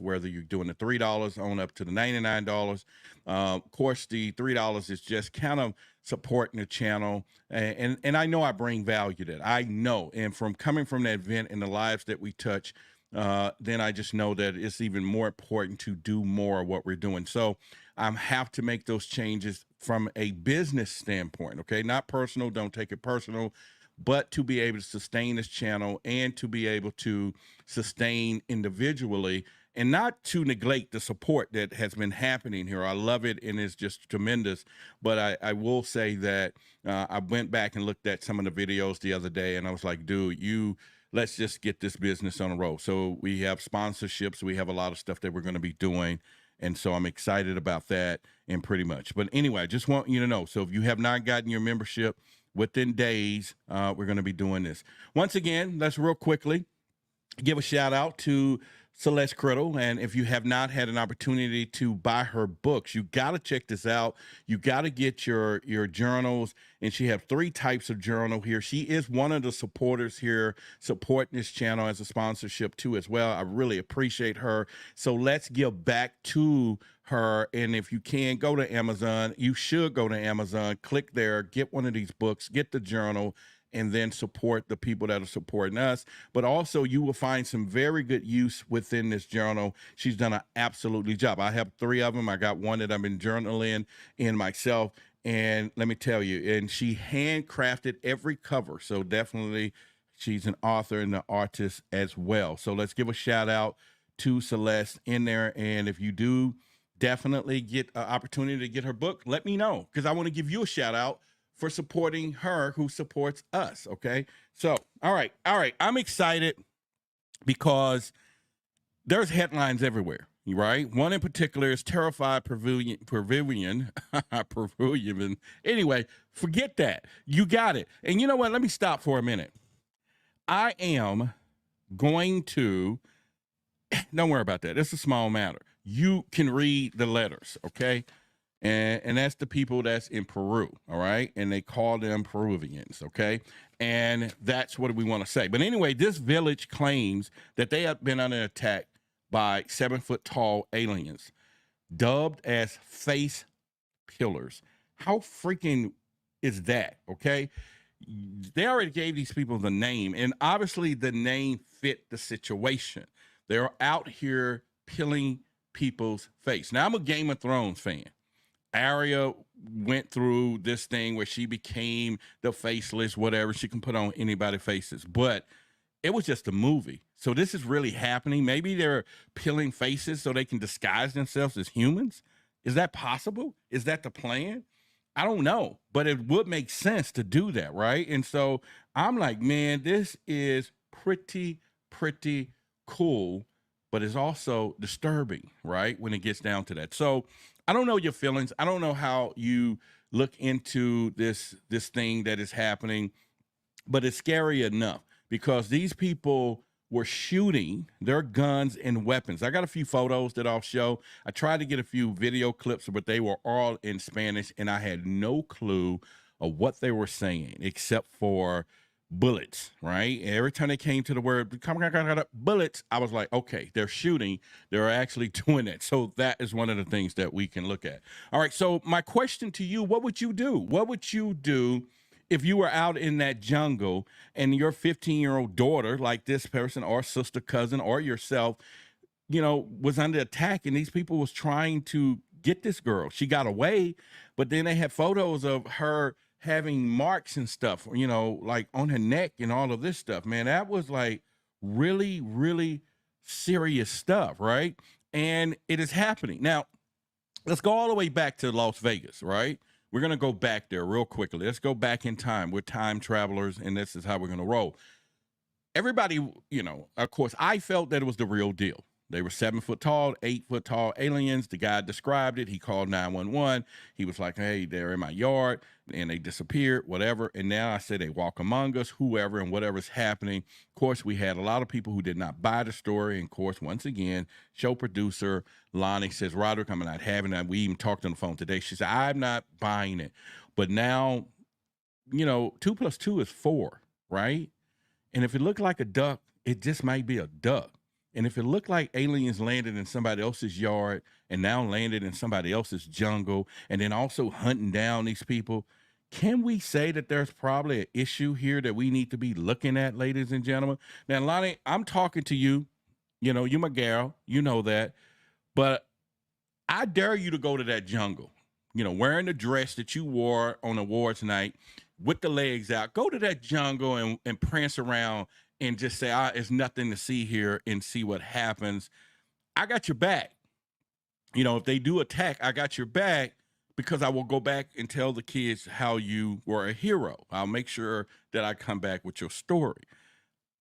whether you're doing the $3 on up to the $99. Of course, the $3 is just kind of supporting the channel. And I know I bring value to that. I know. And from coming from that event and the lives that we touch, then I just know that it's even more important to do more of what we're doing. So I have to make those changes from a business standpoint, okay? Not personal, don't take it personal, but to be able to sustain this channel and to be able to sustain individually and not to neglect the support that has been happening here. I love it and it's just tremendous. But I will say that I went back and looked at some of the videos the other day and I was like, dude, let's just get this business on the road. So we have sponsorships. We have a lot of stuff that we're going to be doing. And so I'm excited about that and pretty much. But anyway, I just want you to know. So if you have not gotten your membership within days, we're going to be doing this. Once again, let's real quickly give a shout out to Celeste Criddle. And if you have not had an opportunity to buy her books, you got to check this out. You got to get your journals. And she has 3 types of journal here. She is one of the supporters here, supporting this channel as a sponsorship too as well. I really appreciate her. So let's give back to her. And if you can, go to Amazon. You should go to Amazon, click there, get one of these books, get the journal, and then support the people that are supporting us. But also you will find some very good use within this journal. She's done an absolutely job. I have 3 of them. I got one that I've been journaling in myself. And let me tell you, and she handcrafted every cover. So definitely she's an author and an artist as well. So let's give a shout out to Celeste in there. And if you do definitely get an opportunity to get her book, let me know, because I want to give you a shout out for supporting her who supports us. Okay. So, all right. I'm excited because there's headlines everywhere, right? One in particular is terrified Peruvian. Anyway, forget that. You got it. And you know what? Let me stop for a minute. I am going to, don't worry about that. It's a small matter. You can read the letters. Okay. And that's the people that's in Peru, all right? And they call them Peruvians, okay? And that's what we want to say. But anyway, this village claims that they have been under attack by 7-foot-tall aliens, dubbed as face pillars. How freaking is that, okay? They already gave these people the name, and obviously the name fit the situation. They're out here peeling people's face. Now, I'm a Game of Thrones fan. Arya went through this thing where she became the faceless, whatever. She can put on anybody's faces, but it was just a movie. So this is really happening. Maybe they're peeling faces so they can disguise themselves as humans. Is that possible? Is that the plan? I don't know, but it would make sense to do that, right? And so I'm like, man, this is pretty cool, but it's also disturbing, right? When it gets down to that. So I don't know your feelings. I don't know how you look into this thing that is happening, but it's scary enough because these people were shooting their guns and weapons. I got a few photos that I'll show. I tried to get a few video clips, but they were all in Spanish, and I had no clue of what they were saying except for bullets, right? Every time they came to the word bullets, I was like, okay, they're shooting. They're actually doing it. So that is one of the things that we can look at. All right. So my question to you, what would you do? What would you do if you were out in that jungle and your 15-year-old daughter, like this person or sister, cousin, or yourself, you know, was under attack and these people was trying to get this girl? She got away, but then they had photos of her having marks and stuff, you know, like on her neck and all of this stuff, man. That was like really serious stuff, right? And it is happening. Now, let's go all the way back to Las Vegas, right? We're going to go back there real quickly. Let's go back in time. We're time travelers, and this is how we're going to roll. Everybody, you know, of course, I felt that it was the real deal. They were 7 foot tall, 8 foot tall aliens. The guy described it. He called 911. He was like, hey, they're in my yard, and they disappeared, whatever. And now I say they walk among us, whoever, and whatever's happening. Of course, we had a lot of people who did not buy the story. And of course, once again, show producer Lonnie says, Roderick, I'm not having that. We even talked on the phone today. She said, I'm not buying it. But now, you know, 2 + 2 is 4, right? And if it looked like a duck, it just might be a duck. And if it looked like aliens landed in somebody else's yard and now landed in somebody else's jungle and then also hunting down these people, can we say that there's probably an issue here that we need to be looking at, ladies and gentlemen? Now, Lonnie, I'm talking to you. You know, you're my gal. You know that. But I dare you to go to that jungle, you know, wearing the dress that you wore on awards night with the legs out. Go to that jungle and prance around and just say, there's nothing to see here, and see what happens. I got your back. You know, if they do attack, I got your back, because I will go back and tell the kids how you were a hero. I'll make sure that I come back with your story.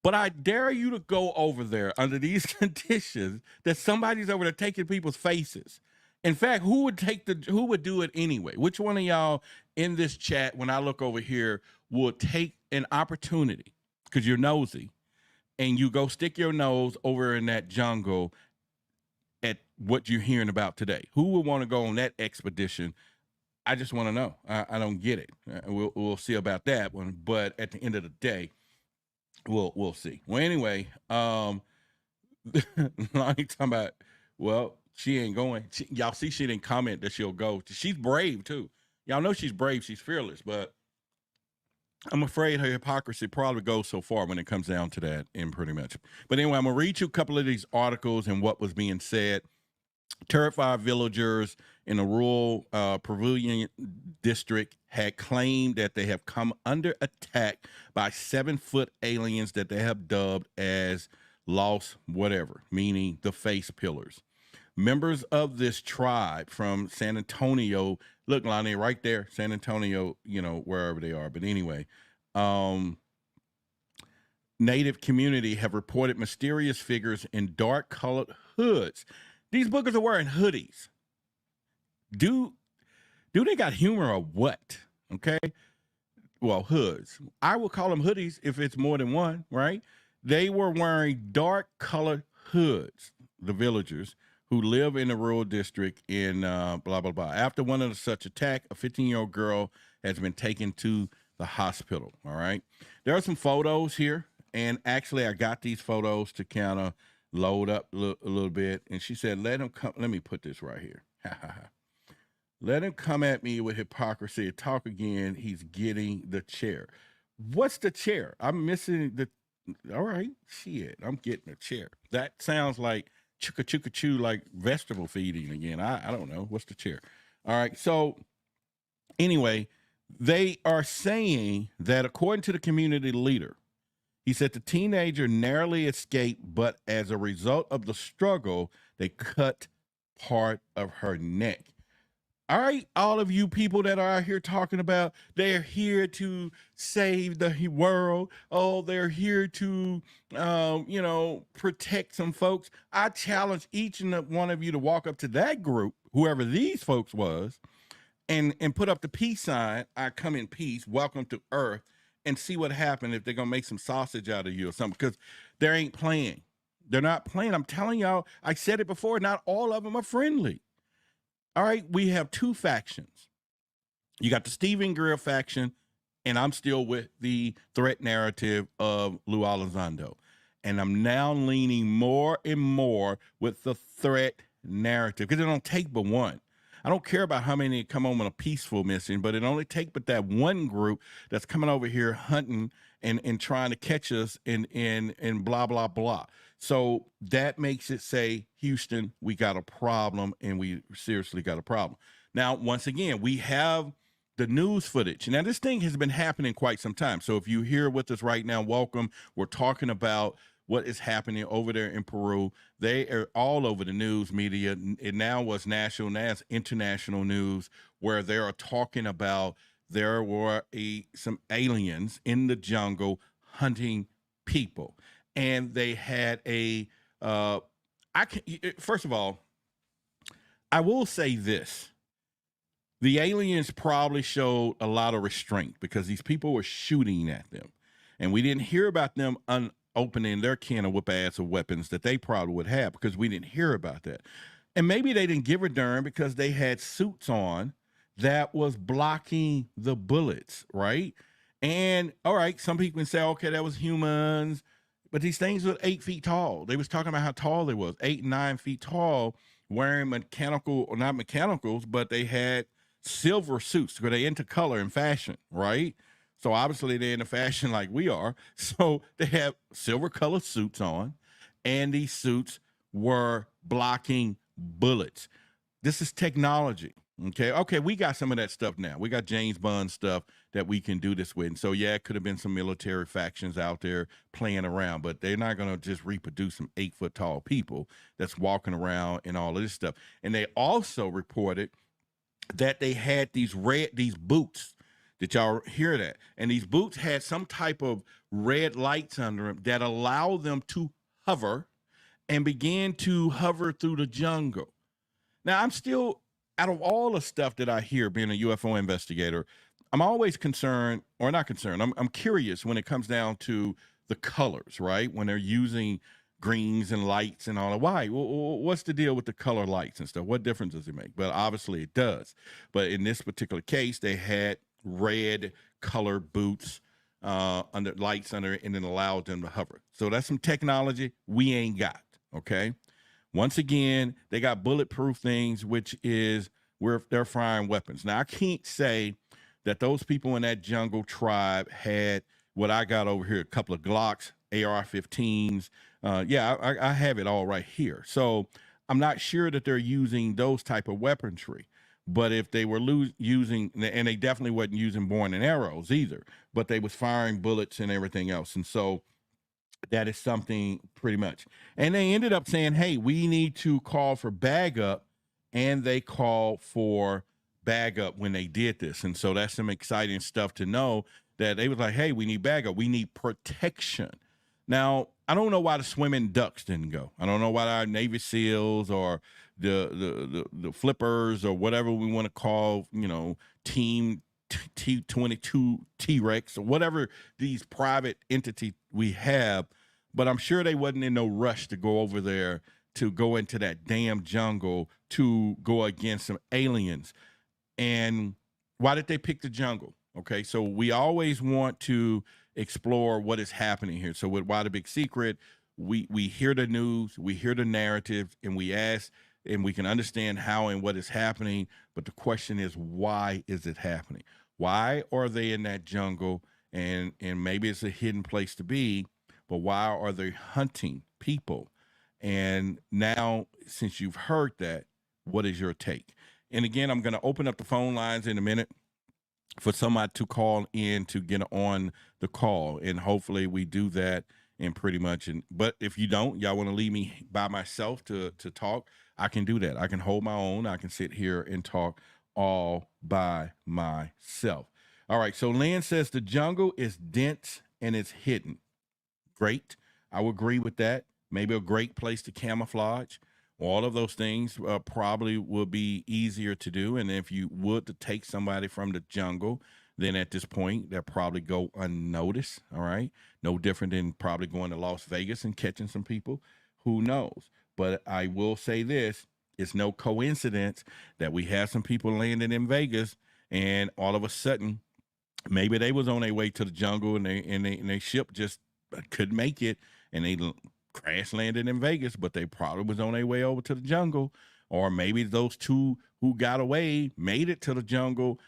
But I dare you to go over there under these conditions that somebody's over there taking people's faces. In fact, who would do it anyway? Which one of y'all in this chat, when I look over here, will take an opportunity, because you're nosy, and you go stick your nose over in that jungle at what you're hearing about today? Who would want to go on that expedition? I just want to know. I don't get it. We'll see about that one. But at the end of the day, we'll see. Well, anyway, Lonnie talking about, well, she ain't going. Y'all see, she didn't comment that she'll go. She's brave too. Y'all know she's brave. She's fearless. But I'm afraid her hypocrisy probably goes so far when it comes down to that, in pretty much. But anyway, I'm going to read you a couple of these articles and what was being said. Terrified villagers in a rural Peruvian district had claimed that they have come under attack by 7-foot aliens that they have dubbed as lost whatever, meaning the face pillars. Members of this tribe from San Antonio, look, Lonnie, right there, San Antonio, you know, wherever they are. But anyway, native community have reported mysterious figures in dark colored hoods. These boogers are wearing hoodies. Do they got humor or what? Okay. Well, hoods. I will call them hoodies if it's more than one, right? They were wearing dark colored hoods, the villagers who live in the rural district in blah, blah, blah. After one of such attack, a 15-year-old girl has been taken to the hospital, all right? There are some photos here, and actually I got these photos to kind of load up a little bit, and she said, let him come. Let me put this right here. Let him come at me with hypocrisy. Talk again. He's getting the chair. What's the chair? I'm missing the. All right, shit. I'm getting a chair. That sounds like chugga chugga chew, like vegetable feeding again. I don't know. What's the chair? All right. So anyway, they are saying that according to the community leader, he said the teenager narrowly escaped, but as a result of the struggle, they cut part of her neck. All right, all of you people that are out here talking about they're here to save the world. Oh, they're here to, protect some folks. I challenge each and one of you to walk up to that group, whoever these folks was, and put up the peace sign. I come in peace. Welcome to Earth. And see what happened if they're going to make some sausage out of you or something, because they ain't playing. They're not playing. I'm telling y'all, I said it before, not all of them are friendly. All right, we have two factions. You got the Stephen Greer faction, and I'm still with the threat narrative of Lou Elizondo. And I'm now leaning more and more with the threat narrative, because it don't take but one. I don't care about how many come on a peaceful mission, but it only take but that one group that's coming over here hunting and trying to catch us and blah, blah, blah. So that makes it say, Houston, we got a problem, and we seriously got a problem. Now, once again, we have the news footage. Now, this thing has been happening quite some time. So if you're here with us right now, welcome. We're talking about what is happening over there in Peru. They are all over the news media. It now was national, now it's international news, where they are talking about there were some aliens in the jungle hunting people. And they had first of all, I will say this. The aliens probably showed a lot of restraint because these people were shooting at them. And we didn't hear about them opening their can of whoop-ass of weapons that they probably would have, because we didn't hear about that. And maybe they didn't give a darn because they had suits on that was blocking the bullets, right? And, all right, some people can say, okay, that was humans, But these things were 8 feet tall. They was talking about how tall they was, 8 and 9 feet tall, wearing mechanical, or not mechanicals, but they had silver suits because they into color and fashion, right? So obviously they're into fashion like we are. So they have silver colored suits on, and these suits were blocking bullets. This is technology. Okay, we got some of that stuff now. We got James Bond stuff that we can do this with. And so, yeah, it could have been some military factions out there playing around, but they're not going to just reproduce some 8-foot tall people that's walking around and all of this stuff. And they also reported that they had these boots. Did y'all hear that? And these boots had some type of red lights under them that allow them to hover and begin to hover through the jungle. Now, I'm still, out of all the stuff that I hear being a UFO investigator, I'm always concerned, or not concerned, I'm curious when it comes down to the colors, right? When they're using greens and lights and all that. Why? What's the deal with the color lights and stuff? What difference does it make? But obviously it does. But in this particular case, they had red colored boots under lights under it, and then allowed them to hover. So that's some technology we ain't got, okay? Once again, they got bulletproof things, which is where they're firing weapons. Now, I can't say that those people in that jungle tribe had what I got over here, a couple of Glocks, AR-15s. I have it all right here. So I'm not sure that they're using those type of weaponry. But if they were using, and they definitely wasn't using bow and arrows either, but they was firing bullets and everything else. And so that is something pretty much. And they ended up saying, hey, we need to call for bag up. And they called for bag up when they did this. And so that's some exciting stuff to know that they was like, hey, we need bag up. We need protection. Now, I don't know why the swimming ducks didn't go. I don't know why our Navy SEALs or the flippers or whatever we want to call, team T-22 T-Rex or whatever these private entity we have, but I'm sure they wasn't in no rush to go over there to go into that damn jungle to go against some aliens. And why did they pick the jungle? Okay, so we always want to explore what is happening here. So with Why the Big Secret, we hear the news, we hear the narrative, and we ask, and we can understand how and what is happening. But the question is, why is it happening? Why are they in that jungle? And maybe it's a hidden place to be, but why are they hunting people? And now, since you've heard that, what is your take? And again, I'm going to open up the phone lines in a minute for somebody to call in to get on the call. And hopefully we do that and pretty much. But if you don't, y'all want to leave me by myself to talk, I can do that. I can hold my own. I can sit here and talk all by myself. All right. So Lynn says the jungle is dense and it's hidden. Great. I would agree with that. Maybe a great place to camouflage. All of those things probably would be easier to do. And if you would to take somebody from the jungle, then at this point, they'll probably go unnoticed. All right. No different than probably going to Las Vegas and catching some people. Who knows? But I will say this. It's no coincidence that we have some people landing in Vegas and all of a sudden, maybe they was on their way to the jungle and they ship just couldn't make it and they crash landed in Vegas, but they probably was on their way over to the jungle. Or maybe those two who got away made it to the jungle,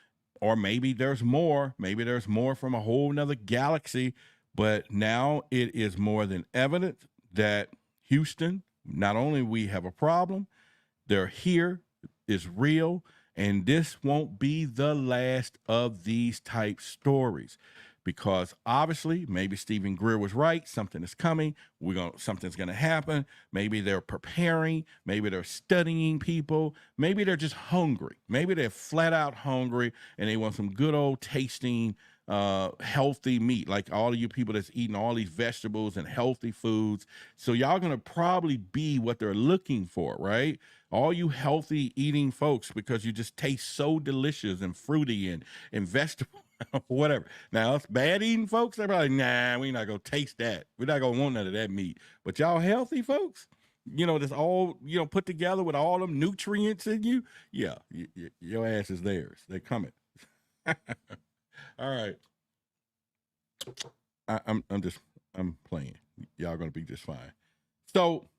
or maybe there's more. Maybe there's more from a whole nother galaxy. But now it is more than evident that Houston, not only we have a problem, they're here, it's real, and this won't be the last of these type stories. Because obviously, maybe Stephen Greer was right. Something is coming. Something's gonna happen. Maybe they're preparing. Maybe they're studying people. Maybe they're just hungry. Maybe they're flat out hungry and they want some good old tasting, healthy meat. Like all of you people that's eating all these vegetables and healthy foods. So y'all gonna probably be what they're looking for, right? All you healthy eating folks, because you just taste so delicious and fruity and vegetable. Whatever. Now, it's bad eating folks, they're probably, nah, we're not going to taste that. We're not going to want none of that meat. But y'all healthy folks, that's all, put together with all them nutrients in you. Yeah, your ass is theirs. They're coming. All right. I'm playing. Y'all gonna be just fine. So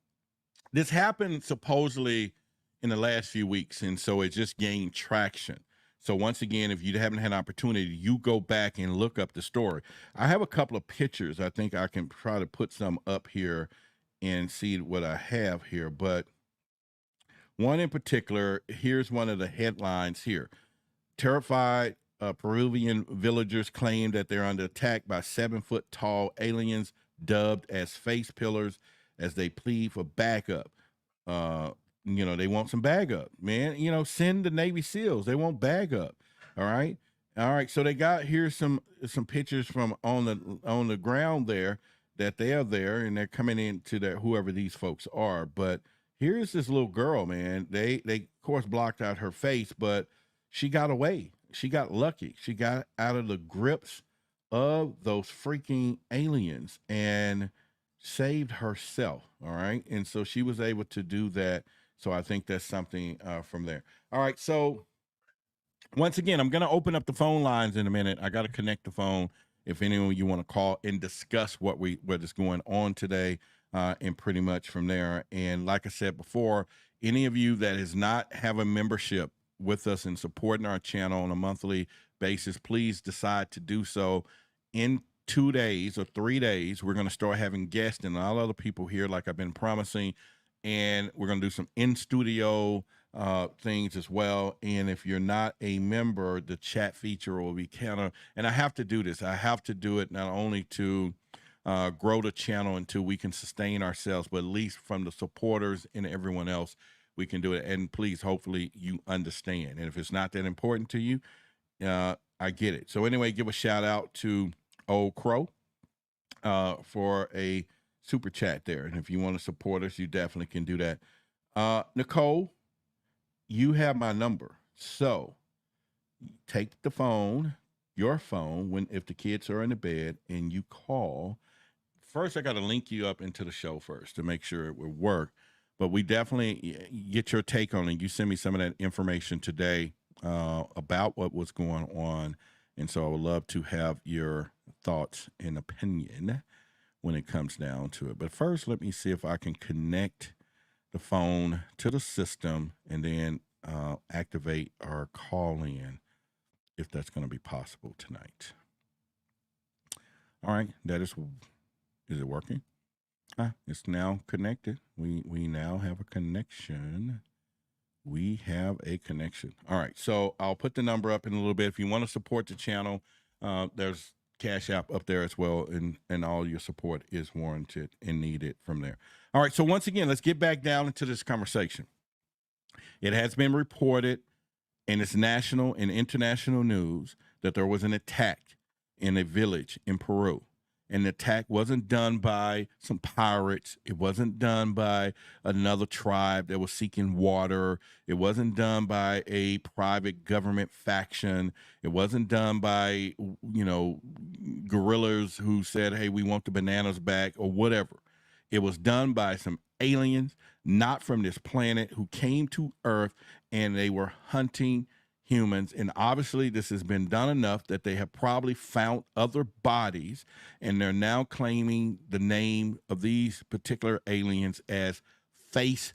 this happened supposedly in the last few weeks, and so it just gained traction. So once again, if you haven't had an opportunity, you go back and look up the story. I have a couple of pictures. I think I can try to put some up here and see what I have here. But one in particular, here's one of the headlines here. Terrified Peruvian villagers claim that they're under attack by 7-foot tall aliens dubbed as face pillars as they plead for backup. Uh, they want some bag up, man. Send the Navy SEALs. They want bag up. All right. All right. So they got here's some pictures from on the ground there that they are there and they're coming into their whoever these folks are. But here's this little girl, man. They of course blocked out her face, but she got away. She got lucky. She got out of the grips of those freaking aliens and saved herself. All right. And so she was able to do that. So I think that's something from there. All right. So once again, I'm going to open up the phone lines in a minute. I got to connect the phone if anyone you want to call and discuss what is going on today, and pretty much from there. And like I said before, any of you that is not have a membership with us and supporting our channel on a monthly basis, please decide to do so. In 2 days or 3 days, we're going to start having guests and all other people here, like I've been promising, and we're going to do some in-studio things as well. And if you're not a member, the chat feature will be and I have to do this. I have to do it not only to grow the channel until we can sustain ourselves, but at least from the supporters and everyone else, we can do it. And please, hopefully you understand. And if it's not that important to you, I get it. So anyway, give a shout out to Old Crow for a super chat there. And if you want to support us, you definitely can do that. Nicole, you have my number. So take the phone, your phone, if the kids are in the bed and you call. First, I got to link you up into the show first to make sure it will work. But we definitely get your take on it. You send me some of that information today about what was going on. And so I would love to have your thoughts and opinion when it comes down to it. But first, let me see if I can connect the phone to the system and then activate our call in, if that's going to be possible tonight. All right, is it working? It's now connected. We now have a connection. We have a connection. All right, so I'll put the number up in a little bit. If you want to support the channel, there's Cash App up there as well, and all your support is warranted and needed from there. All right, so once again, let's get back down into this conversation. It has been reported, and it's national and international news, that there was an attack in a village in Peru. And the attack wasn't done by some pirates. It wasn't done by another tribe that was seeking water. It wasn't done by a private government faction. It wasn't done by, guerrillas who said, hey, we want the bananas back or whatever. It was done by some aliens, not from this planet, who came to Earth, and they were hunting humans. And obviously this has been done enough that they have probably found other bodies, and they're now claiming the name of these particular aliens as face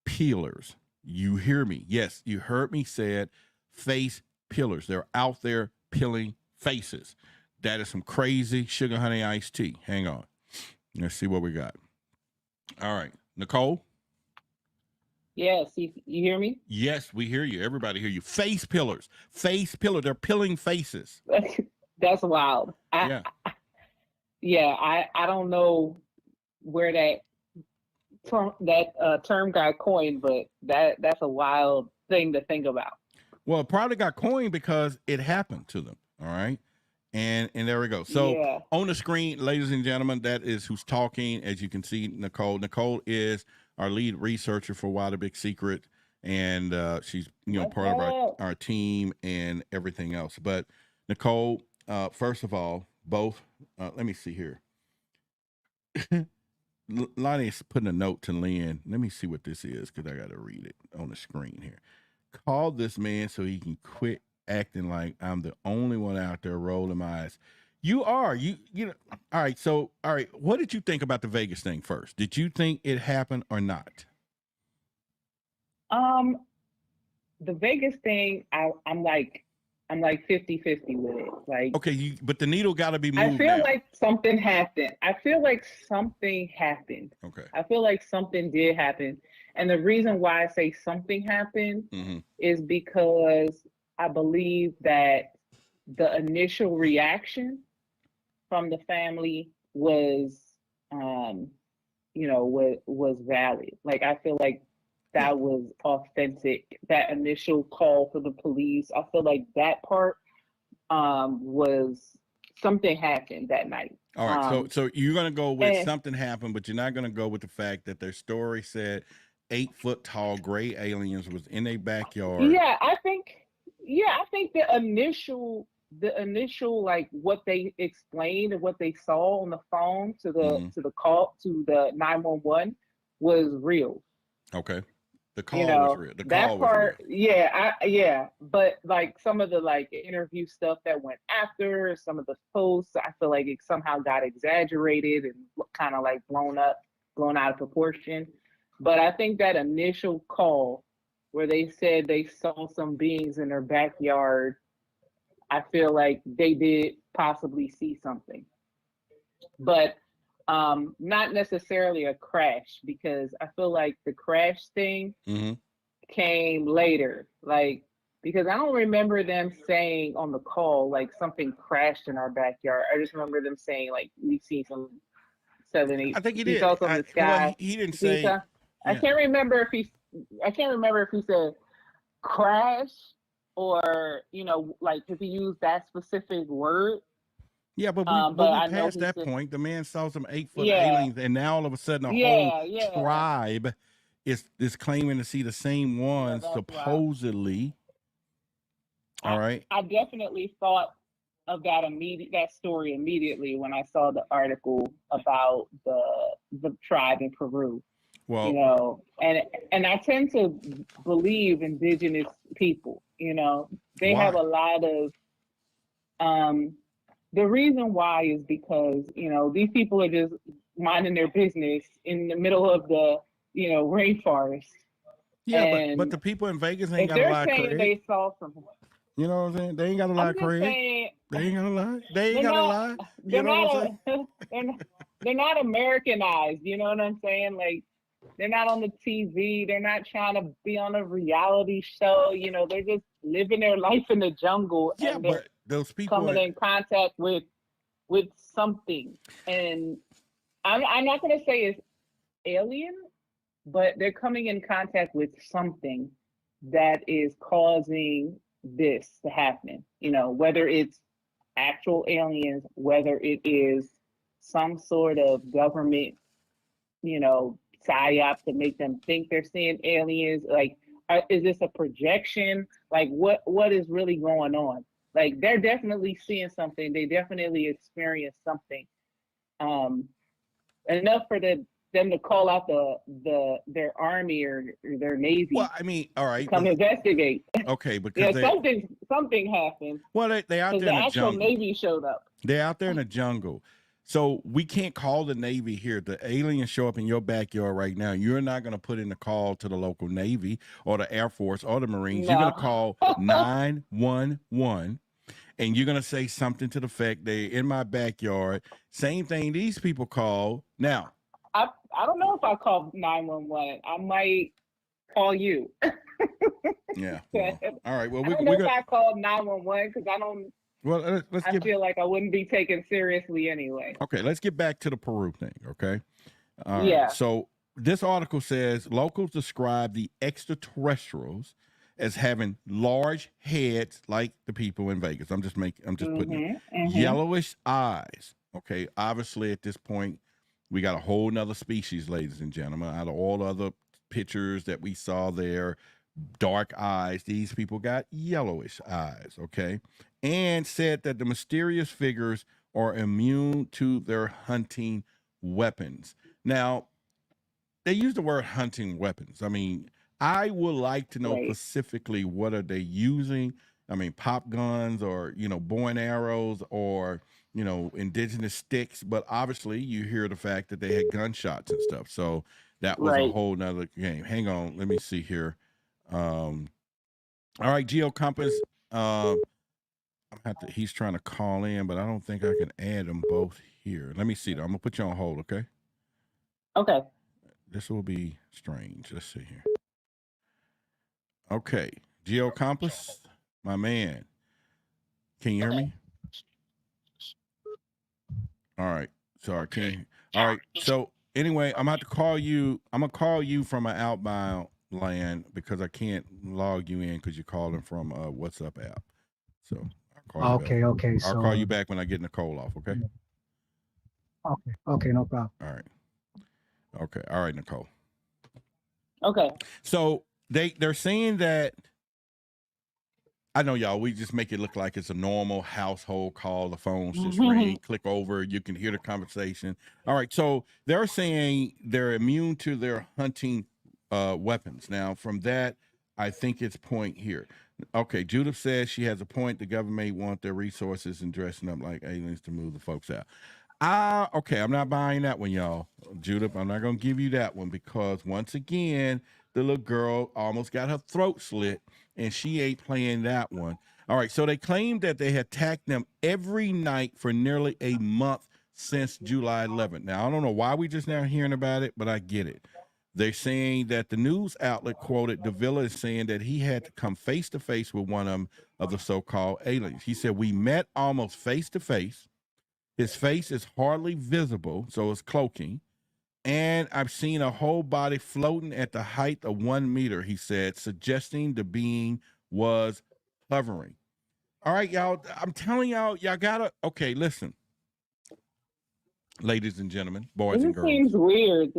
peelers. You hear me? Yes, you heard me say it. Face peelers. They're out there peeling faces. That is some crazy sugar honey iced tea. Hang on. Let's see what we got. All right, Nicole. Yes, you hear me? Yes, we hear you. Everybody hear you. Face pillars. Face pillar. They're peeling faces. That's wild. I don't know where that term got coined, but that's a wild thing to think about. Well, it probably got coined because it happened to them. All right. And there we go. So on the screen, ladies and gentlemen, that is who's talking. As you can see, Nicole. Nicole is our lead researcher for Why the Big Secret, and she's part of our team and everything else. But Nicole, first of all, both let me see here. Lonnie's putting a note to Lynn. Let me see what this is, because I got to read it on the screen here. Call this man so he can quit acting like I'm the only one out there rolling my eyes. You are. You know. All right. So, all right. What did you think about the Vegas thing first? Did you think it happened or not? Um, the Vegas thing, I'm like 50-50 with it. Like, Okay. But the needle got to be I moved feel now. like something happened. I feel like something happened. Okay. I feel like something did happen. And the reason why I say something happened Mm-hmm. is because I believe that the initial reaction from the family was, um, was valid. Like, I feel like Yeah. that was authentic. That initial call for the police, I feel like that part was something happened that night. All right. So you're gonna go with And something happened, but you're not gonna go with the fact that their story said 8 foot tall gray aliens was in a backyard. yeah, I think the initial like what they explained and what they saw on the phone to the Mm-hmm. to the call to the 911 was real. Okay. The You call was know, real. The that call was real. part, yeah, but like some of the like interview stuff that went after, some of the posts, I feel like it somehow got exaggerated and kind of like blown out of proportion. But I think that initial call where they said they saw some beings in their backyard, I feel like they did possibly see something, but not necessarily a crash, because I feel like the crash thing Mm-hmm. came later. Like, because I don't remember them saying on the call like something crashed in our backyard. I just remember them saying like we see some seven, eight. I think he We saw did. some in the Well, sky. he didn't See say. some. I Yeah. can't remember if he. I can't remember if he said crash or like if he used that specific word. Yeah, but But we I know passed he that said point. The man saw some 8 foot yeah, aliens, and now all of a sudden a whole yeah. tribe is claiming to see the same Yeah, ones that's why supposedly. All I right. I definitely thought of that story immediately when I saw the article about the tribe in Peru. Well, And I tend to believe indigenous people. They have why? a lot of um. The reason why is because these people are just minding their business in the middle of the rainforest, Yeah, but and the people in Vegas ain't if got a they're lie, saying Craig. they saw something, You know what I'm saying? They ain't got a lie, I'm just Craig. saying They ain't got a lie. They ain't they're got a not lie. You they're know what I'm not saying? they're not, they're not Americanized. You know what I'm saying? Like, they're not on the TV. They're not trying to be on a reality show. They're just living their life in the jungle, Yeah, and they're but those people. coming in contact with something. And I'm not gonna say it's alien, but they're coming in contact with something that is causing this to happen. Whether it's actual aliens, whether it is some sort of government, psyop to make them think they're seeing aliens. Like, is this a projection? Like, what is really going on? Like, they're definitely seeing something. They definitely experience something. Um, enough for them to call out their army or their Well, navy I mean, all to right, come investigate. okay, because Yeah, something happened they out because there the in the actual jungle. navy showed up. They're out there in the jungle. So we can't call the Navy here. The aliens show up in your backyard right now. You're not going to put in the call to the local Navy or the Air Force or the Marines. You're going to No. call 911 and you're going to say something to the fact they're in my backyard. Same thing these people call. Now, I don't know if I call 911. I might call you. yeah, well, all right. Well, I we're don't know if going to, I call 911 because well, let's I get, feel like I wouldn't be taken seriously anyway. okay, let's get back to the Peru thing, okay? All right. Yeah. So this article says locals describe the extraterrestrials as having large heads like the people in Vegas. I'm just putting it. Yellowish eyes. Okay. Obviously, at this point, we got a whole nother species, ladies and gentlemen. Out of all other pictures that we saw there, dark eyes, these people got yellowish eyes. Okay. And said that the mysterious figures are immune to their hunting weapons. Now, they use the word hunting weapons. I mean, I would like to know Right. specifically what are they using. I mean, pop guns or bow and arrows or you know, indigenous sticks, but obviously you hear the fact that they had gunshots and stuff. So that was a Right. whole nother game. Hang on, let me see here. All right, Geo Compass. He's trying to call in, but I don't think I can add them both here. Let me see though. I'm gonna put you on hold, okay? Okay. This will be strange. Let's see here. Okay, Geo Compass, my man. Can you hear me? All right. Sorry, can you? All right. So anyway, I'm about to call you. I'm gonna call you from an outbound land because I can't log you in because you're calling from a WhatsApp app. So I'll call you back. Okay. I'll call you back when I get Nicole off. Okay. Okay, no problem. All right. Okay. All right, Nicole. Okay. So they're saying that. I know y'all, we just make it look like it's a normal household call. The phone's just ring, click over, you can hear the conversation. All right, so they're saying they're immune to their hunting weapons. Now, from that, I think it's point here. Okay, Judith says she has a point. The government may want their resources and dressing up like aliens to move the folks out. Okay, I'm not buying that one, y'all. Judith, I'm not going to give you that one because once again, the little girl almost got her throat slit and she ain't playing that one. All right, so they claimed that they had attacked them every night for nearly a month since July 11th. Now, I don't know why we just now hearing about it, but I get it. They're saying that the news outlet quoted Davila as saying that he had to come face to face with one of the so-called aliens. He said, we met almost face to face. His face is hardly visible, so it's cloaking. And I've seen a whole body floating at the height of 1 meter, he said, suggesting the being was hovering. All right, y'all, I'm telling y'all gotta, okay, listen. Ladies and gentlemen, boys and girls. It seems weird.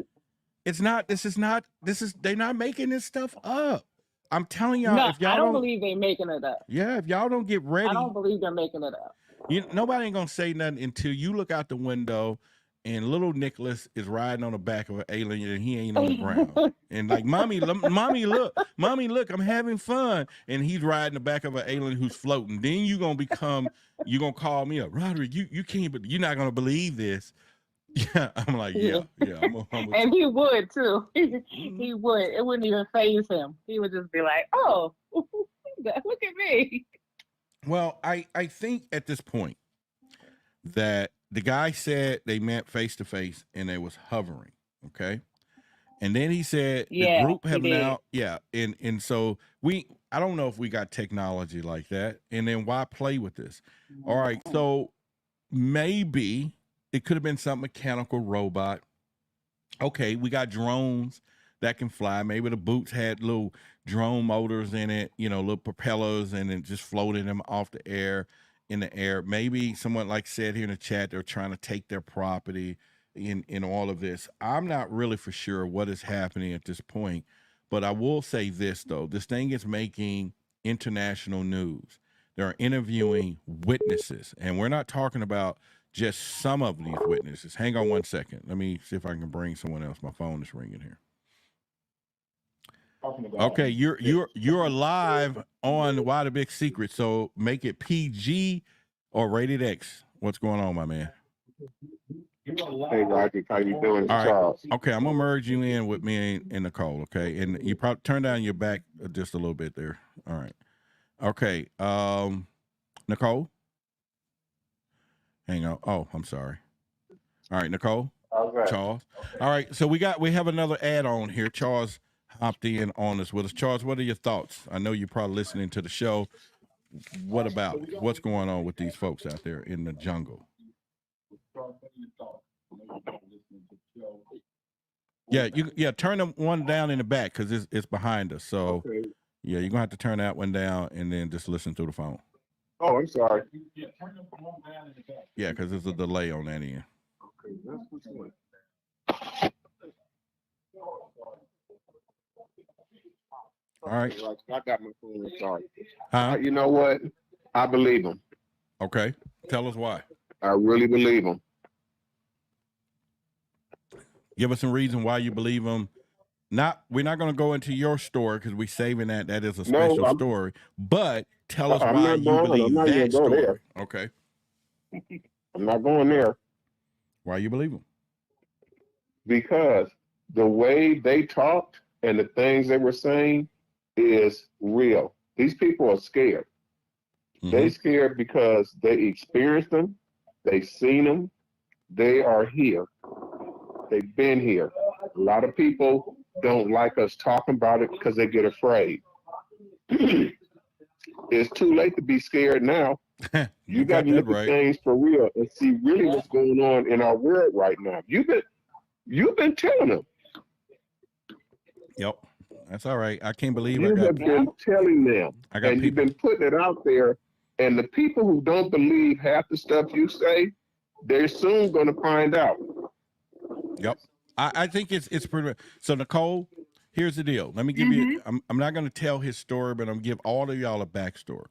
They're not making this stuff up. I'm telling y'all, No, if y'all I don't believe they're making it up. Yeah, if y'all don't get ready. I don't believe they're making it up. Nobody ain't gonna say nothing until you look out the window and little Nicholas is riding on the back of an alien and he ain't on the ground. And like, mommy, look, I'm having fun. And he's riding the back of an alien who's floating. Then you're gonna call me up. Roderick, you can't, but you're not gonna believe this. Yeah, I'm like, yeah. And he would too. He would. It wouldn't even faze him. He would just be like, oh, look at me. Well, I think at this point that the guy said they met face to face and they was hovering, okay? And then he said the group have now, and so I don't know if we got technology like that, and then why play with this? All right, so maybe it could have been some mechanical robot. Okay, we got drones that can fly. Maybe the boots had little drone motors in it, little propellers, and it just floated them off the air in the air. Maybe someone like said here in the chat, they're trying to take their property in all of this. I'm not really for sure what is happening at this point, but I will say this though, this thing is making international news. They're interviewing witnesses, and we're not talking about just some of these witnesses. Hang on one second. Let me see if I can bring someone else. My phone is ringing here. Okay, you're live on Why the Big Secret, so make it PG or rated X. What's going on, my man? Hey, Roger, how you doing? All right. Okay, I'm gonna merge you in with me and Nicole. Okay, and you probably turn down your back just a little bit there. All right. Okay. Nicole. Hang on. Oh, I'm sorry. All right, Nicole. All right. Charles. All right, so we have another add-on here. Charles hopped in on us with us. Charles, what are your thoughts? I know you're probably listening to the show. What about it? What's going on with these folks out there in the jungle? Yeah, turn them one down in the back because it's behind us. So Okay. yeah, you're gonna have to turn that one down and then just listen through the phone. Oh, I'm sorry. Yeah, because there's a delay on that end. Okay, that's what's going. All right. I got my phone. Sorry. Huh? You know what? I believe him. Okay. Tell us why. I really believe him. Give us some reason why you believe them. We're not going to go into your story because we're saving that. That is a special story. But tell us why you believe that story. Okay. I'm not going there Why you believe them? because the way they talked and the things they were saying is real. These people are scared. They scared because they experienced them, they've seen them, they are here, they've been here. A lot of people don't like us talking about it because they get afraid. It's too late to be scared now. You got to that look at right. things for real and see really what's going on in our world right now. You've been telling them. Yep. That's all right. I can't believe I You got have been telling them, I got and you've people. been putting it out there. And the people who don't believe half the stuff you say, they're soon going to find out. Yep. I think it's pretty. So Nicole, here's the deal. Let me give you. I'm not going to tell his story, but I'm gonna give all of y'all a backstory.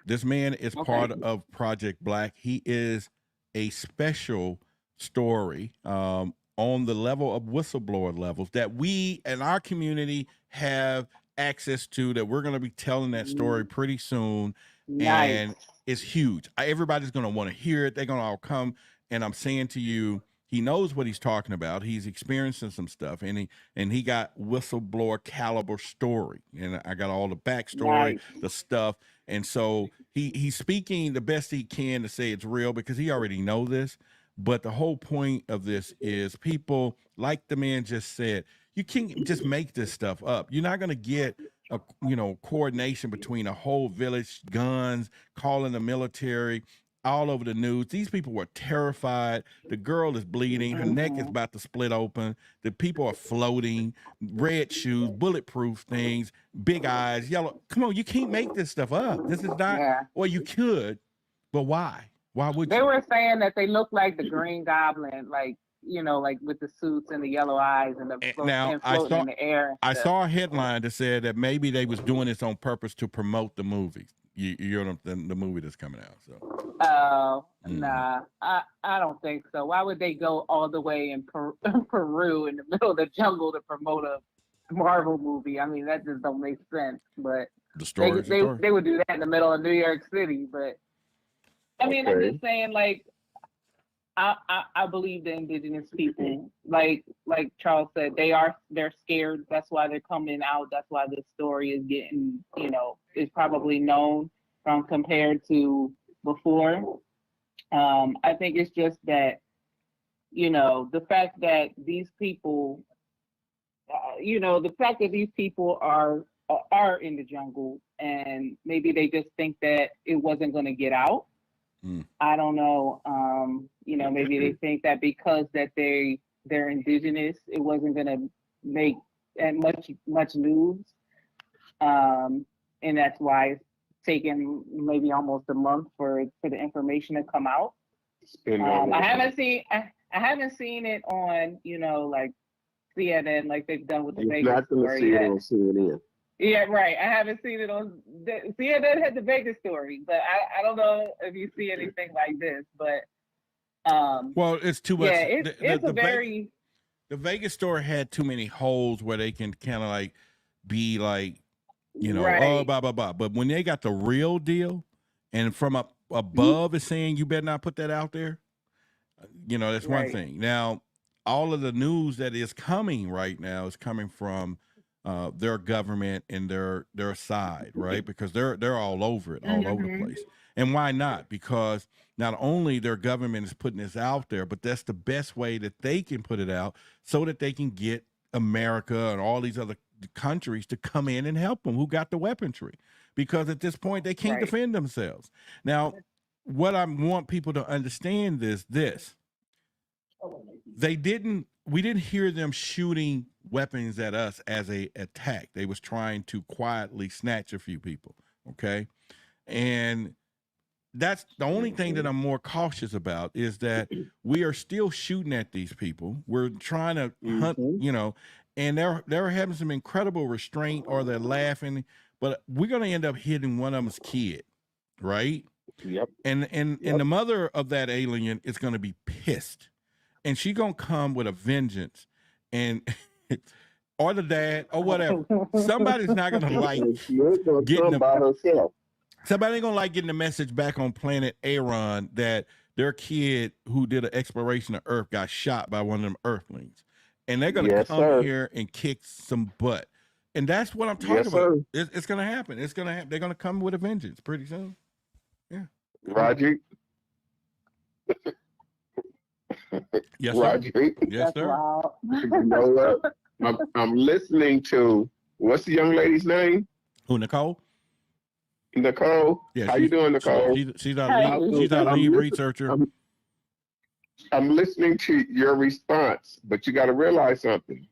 This man is part of Project Black. He is a special story on the level of whistleblower levels that we and our community have access to, that we're going to be telling that story pretty soon. Nice. And it's huge. Everybody's going to want to hear it. They're going to all come. And I'm saying to you, he knows what he's talking about. He's experiencing some stuff, and he got whistleblower caliber story. And I got all the backstory, the stuff. And so he's speaking the best he can to say it's real because he already know this. But the whole point of this is people, like the man just said, you can't just make this stuff up. You're not going to get a coordination between a whole village, guns, calling the military, all over the news. These people were terrified. The girl is bleeding. Her neck is about to split open. The people are floating, red shoes, bulletproof things, big eyes, yellow. Come on, you can't make this stuff up. This is not, well, you could, but why? Why would They you? were saying that they look like the Green Goblin, like with the suits and the yellow eyes and the floating in the air. I saw a headline that said that maybe they was doing this on purpose to promote the movie. You know the movie that's coming out. So. Oh, nah, I don't think so. Why would they go all the way in Peru in the middle of the jungle to promote a Marvel movie? I mean, that just don't make sense. But the story, they would do that in the middle of New York City. But I mean, I'm just saying, like, I believe the indigenous people, like Charles said, they're scared. That's why they're coming out. That's why this story is getting, is probably known from compared to before. I think it's just that, the fact that these people, are in the jungle, and maybe they just think that it wasn't going to get out. I don't know. Maybe they think that because that they're indigenous, it wasn't gonna make much news. And that's why it's taken maybe almost a month for the information to come out. I haven't seen it on, like CNN, like they've done with the Vegas story. You're not going to see it on CNN. Yeah, right. I haven't seen it on CNN had the Vegas story, but I don't know if you see anything like this. But well, it's too much. Yeah, it's the Vegas story had too many holes where they can kind of like be like, oh, blah blah blah. But when they got the real deal, and from up above is saying you better not put that out there, that's one thing. Now, all of the news that is coming right now is coming from their government and their side, right? Because they're all over it, all over the place. And why not? Because not only their government is putting this out there, but that's the best way that they can put it out so that they can get America and all these other countries to come in and help them who got the weaponry. Because at this point, they can't defend themselves. Now, what I want people to understand is this. We didn't hear them shooting weapons at us as a attack. They was trying to quietly snatch a few people, okay? And that's the only thing that I'm more cautious about is that we are still shooting at these people. We're trying to hunt, and they're having some incredible restraint or they're laughing, but we're going to end up hitting one of them's kid, right? Yep. And the mother of that alien is going to be pissed. And she gonna come with a vengeance, and or the dad or whatever. Somebody's not gonna like getting by herself. Somebody ain't gonna like getting the message back on planet Aaron that their kid who did an exploration of Earth got shot by one of them Earthlings, and they're gonna Yes, come sir. here and kick some butt. And that's what I'm talking Yes, about. sir. It's gonna happen. It's gonna happen. They're gonna come with a vengeance pretty soon. Yeah. Roger. Yes, sir. Roger. Yes, That's sir. wild. You know what? I'm listening to, what's the young lady's name? Who, Nicole? Nicole. Yeah. How you doing, Nicole? She's our Hey. lead. She's our lead researcher. I'm listening to your response, but you got to realize something.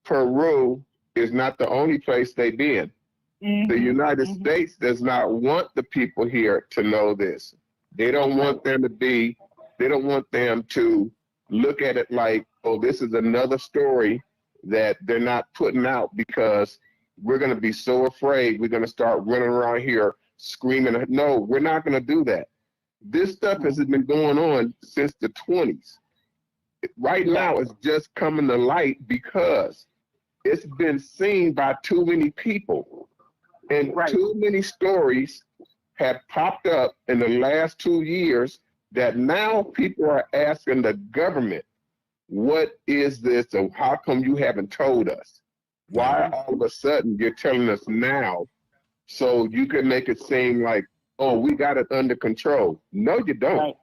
Peru is not the only place they've been. The United States does not want the people here to know this. They don't want them to be, they don't want them to look at it like, oh, this is another story that they're not putting out because we're going to be so afraid we're going to start running around here screaming. No, we're not going to do that. This stuff has been going on since the 20s. Right now, it's just coming to light because it's been seen by too many people. And too many stories have popped up in the last 2 years that now people are asking the government, what is this and how come you haven't told us? Why all of a sudden you're telling us now so you can make it seem like, oh, we got it under control. No, you don't. Right.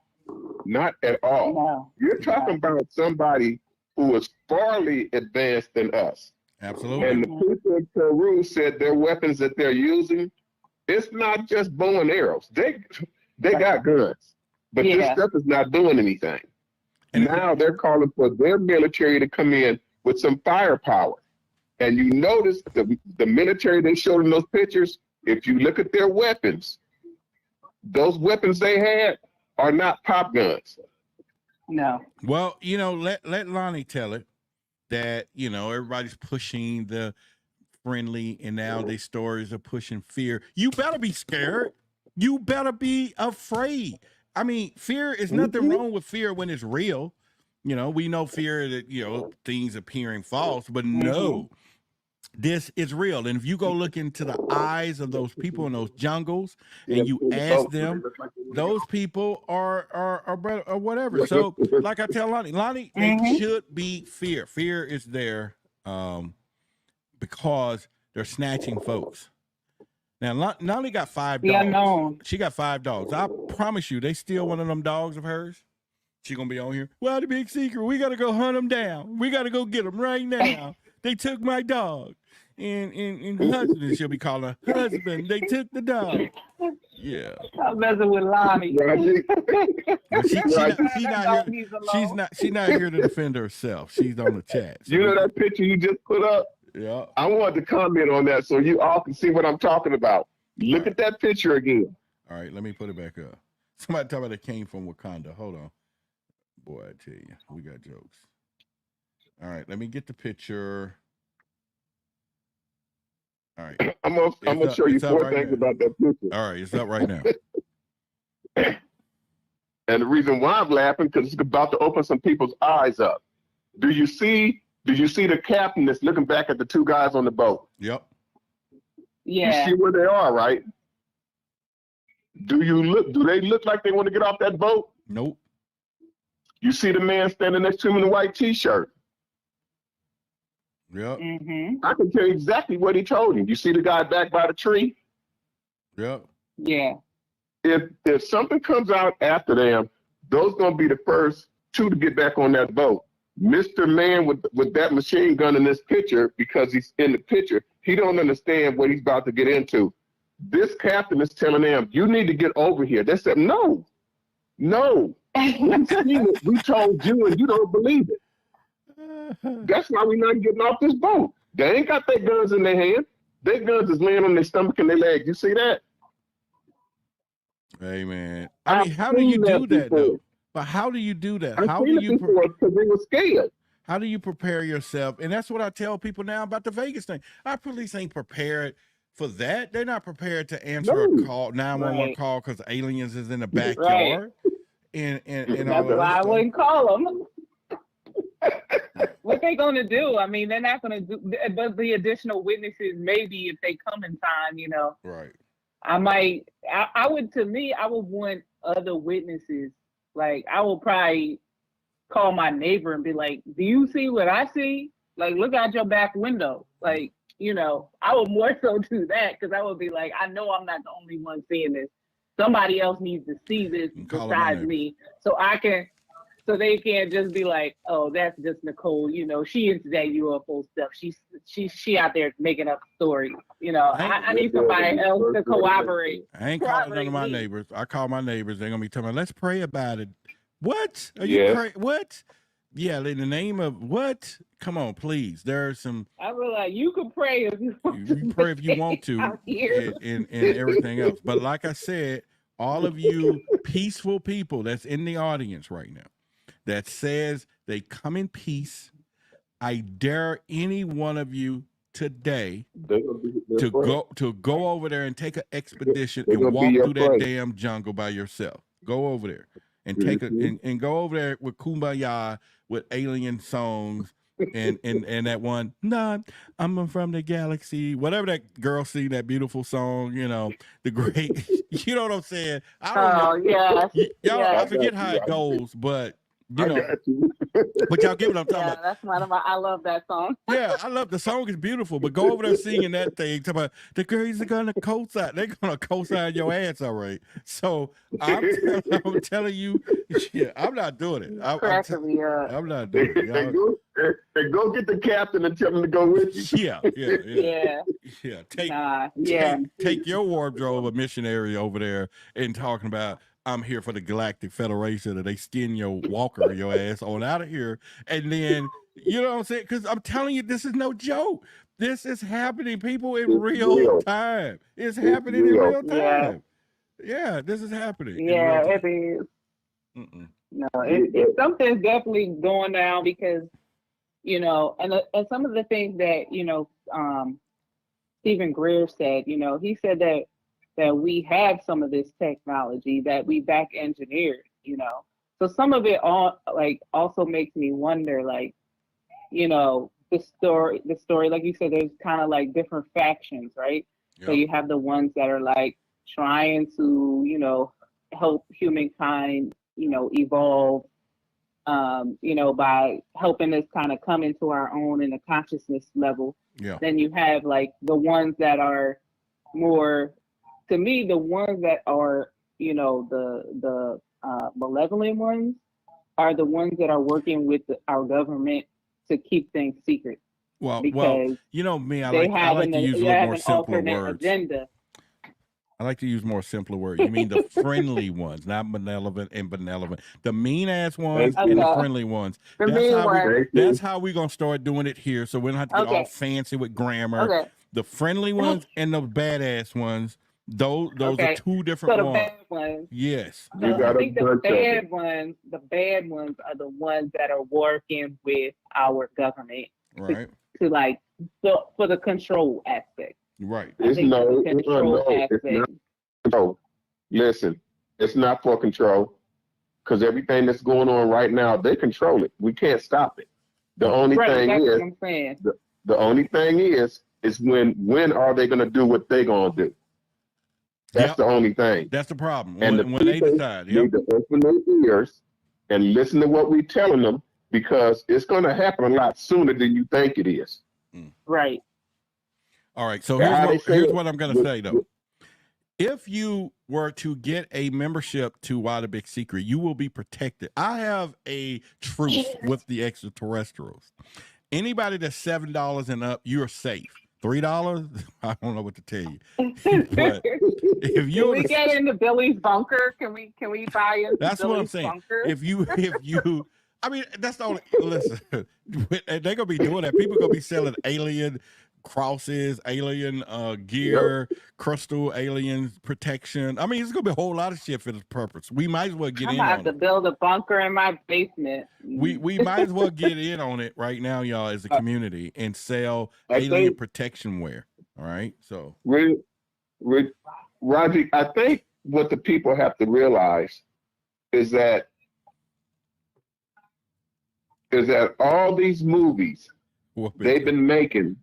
Not at all. No. You're talking about somebody who is farly advanced than us. Absolutely. And the people in Peru said their weapons that they're using, it's not just bow and arrows. They got guns, but this stuff is not doing anything. And now they're calling for their military to come in with some firepower. And you notice the military they showed in those pictures, if you look at their weapons, those weapons they had are not pop guns. No. Well, let Lonnie tell it that, everybody's pushing the friendly and now these stories are pushing fear. You better be scared. You better be afraid. I mean, fear is nothing wrong with fear when it's real. We know fear that, things appearing false, but no, this is real. And if you go look into the eyes of those people in those jungles and you ask them, those people are whatever. So like I tell Lonnie, they should be fear. Fear is there because they're snatching folks. Now, Lonnie got 5 dogs. Unknown. She got 5 dogs. I promise you, they steal one of them dogs of hers. She gonna be on here. Well, the big secret, we gotta go hunt them down. We gotta go get them right now. They took my dog. And husband, she'll be calling her husband. They took the dog. Yeah. I'm messing with Lonnie. She's not here to defend herself. She's on the chat. So you know that picture you just put up? Yeah. I wanted to comment on that so you all can see what I'm talking about. Look at that picture again. All right, let me put it back up. Somebody tell me they came from Wakanda. Hold on. Boy, I tell you, we got jokes. All right, let me get the picture. All right. I'm gonna show you 4 things about that picture. All right, it's up right now. And the reason why I'm laughing, because it's about to open some people's eyes up. Do you see the captain that's looking back at the 2 guys on the boat? Yep. Yeah. You see where they are, right? Do they look like they want to get off that boat? Nope. You see the man standing next to him in the white t-shirt. Yep. I can tell you exactly what he told him. You see the guy back by the tree? Yep. Yeah. If something comes out after them, those gonna be the first 2 to get back on that boat. Mr. Man with that machine gun in this picture, because he's in the picture, he don't understand what he's about to get into. This captain is telling them, you need to get over here. They said, no. We told you and you don't believe it. That's why we're not getting off this boat. They ain't got their guns in their hand. Their guns is laying on their stomach and their legs. You see that? Hey, man. I mean, how do you do that, though? But how do you do that? How do you because they were scared. How do you prepare yourself? And that's what I tell people now about the Vegas thing. Our police ain't prepared for that. They're not prepared to answer a call, 911 call, because aliens is in the backyard. And that's why I wouldn't call them. What they gonna do? I mean, they're not gonna do. But the additional witnesses, maybe if they come in time, Right. I would. To me, I would want other witnesses, Like, I will probably call my neighbor and be like, "Do you see what I see? Like, look out your back window." Like, you know, I would more so do that because I would be like, I know I'm not the only one seeing this. Somebody else needs to see this besides me, so they can't just be like, "Oh, that's just Nicole." You know, she into that UFO stuff. She out there making up stories. You know, I need somebody else to corroborate. I ain't calling none of my neighbors. I call my neighbors. They're gonna be telling me, "Let's pray about it." What are you praying? What? Yeah, in the name of what? Come on, please. There's some. I realize you can pray if you want to. You pray if you want to, and everything else. But like I said, all of you peaceful people that's in the audience right now, that says they come in peace, I dare any one of you today to go over there and take an expedition and walk through that damn jungle by yourself. Go over there and take and go over there with Kumbaya with alien songs and that one, "Nah, I'm from the galaxy," whatever that girl sing, that beautiful song, you know, the great, you know what I'm saying? I forget how it goes, but you know, but y'all get what I'm talking about. That's one of my. I love that song. Yeah, I love the song. Is beautiful, but go over there singing that thing. Talking about the girls are gonna co-sign. They're gonna co-sign your ass, all right. So I'm telling you, yeah, I'm not doing it. I'm not doing it. And go get the captain and tell him to go with you. Yeah. Take your wardrobe, a missionary over there, and talking about, "I'm here for the Galactic Federation," and they skin your walker, your ass on out of here. And then, you know what I'm saying? Because I'm telling you, this is no joke. This is happening, people, in real time. It's happening in real time. Yeah, this is happening. Yeah, it is. No, something's definitely going down because, you know, and some of the things that, you know, Stephen Greer said, you know, he said that we have some of this technology that we back engineered, you know. So some of it also makes me wonder, like, you know, the story, like you said, there's kind of like different factions, right? Yep. So you have the ones that are like trying to, you know, help humankind, you know, evolve, you know, by helping us kind of come into our own in a consciousness level. Yeah. Then you have like the ones that are more, to me, the ones that are, you know, the malevolent ones are the ones that are working with our government to keep things secret. Well, you know me, I like to use a little more simpler words. Agenda. I like to use more simpler words. You mean the friendly ones, not benevolent and benevolent. The mean ass ones and the friendly ones. That's how we're gonna start doing it here. So we don't have to get all fancy with grammar. Okay. The friendly ones and the badass ones. Those are two different ones. The bad ones. Yes. I think the bad ones are the ones that are working with our government. Right. For the control aspect. Right. No. Listen, it's not for control, because everything that's going on right now, they control it. We can't stop it. The only thing is when are they going to do what they're going to do? That's the only thing. That's the problem. And when they decide, need to open their ears and listen to what we're telling them, because it's going to happen a lot sooner than you think it is. Right. All right. So here's what I'm going to say, though. If you were to get a membership to Why the Big Secret, you will be protected. I have a truce with the extraterrestrials. Anybody that's $7 and up, you're safe. $3, I don't know what to tell you. But if you can we get into Billy's bunker? Can we buy into That's Billy's what I'm saying. bunker? If you I mean, that's the only, listen, they're gonna be doing that. People gonna be selling alien crosses, alien gear, crystal aliens protection. I mean, it's gonna be a whole lot of shit for this purpose. We might as well get in on it. I have to build a bunker in my basement. We might as well get in on it right now, y'all, as a community, and sell alien protection wear. All right, so Roger, I think what the people have to realize is that all these movies they've been making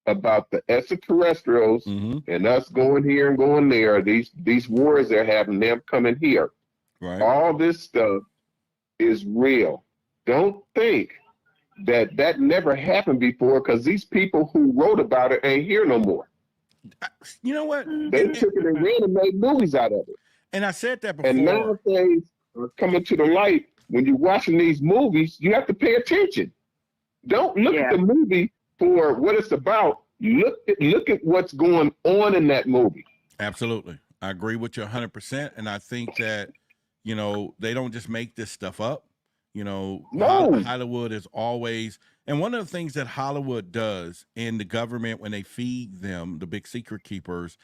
about the extraterrestrials and us going here and going there, these wars they're having, them coming here. Right. All this stuff is real. Don't think that never happened before, because these people who wrote about it ain't here no more. You know what? They took it and ran and made movies out of it. And I said that before. And now things are coming to the light. When you're watching these movies, you have to pay attention. Don't look at the movie for what it's about. Look at what's going on in that movie. Absolutely. I agree with you 100%. And I think that, you know, they don't just make this stuff up. You know, No. Hollywood is always, and one of the things that Hollywood does in the government when they feed them, the big secret keepers,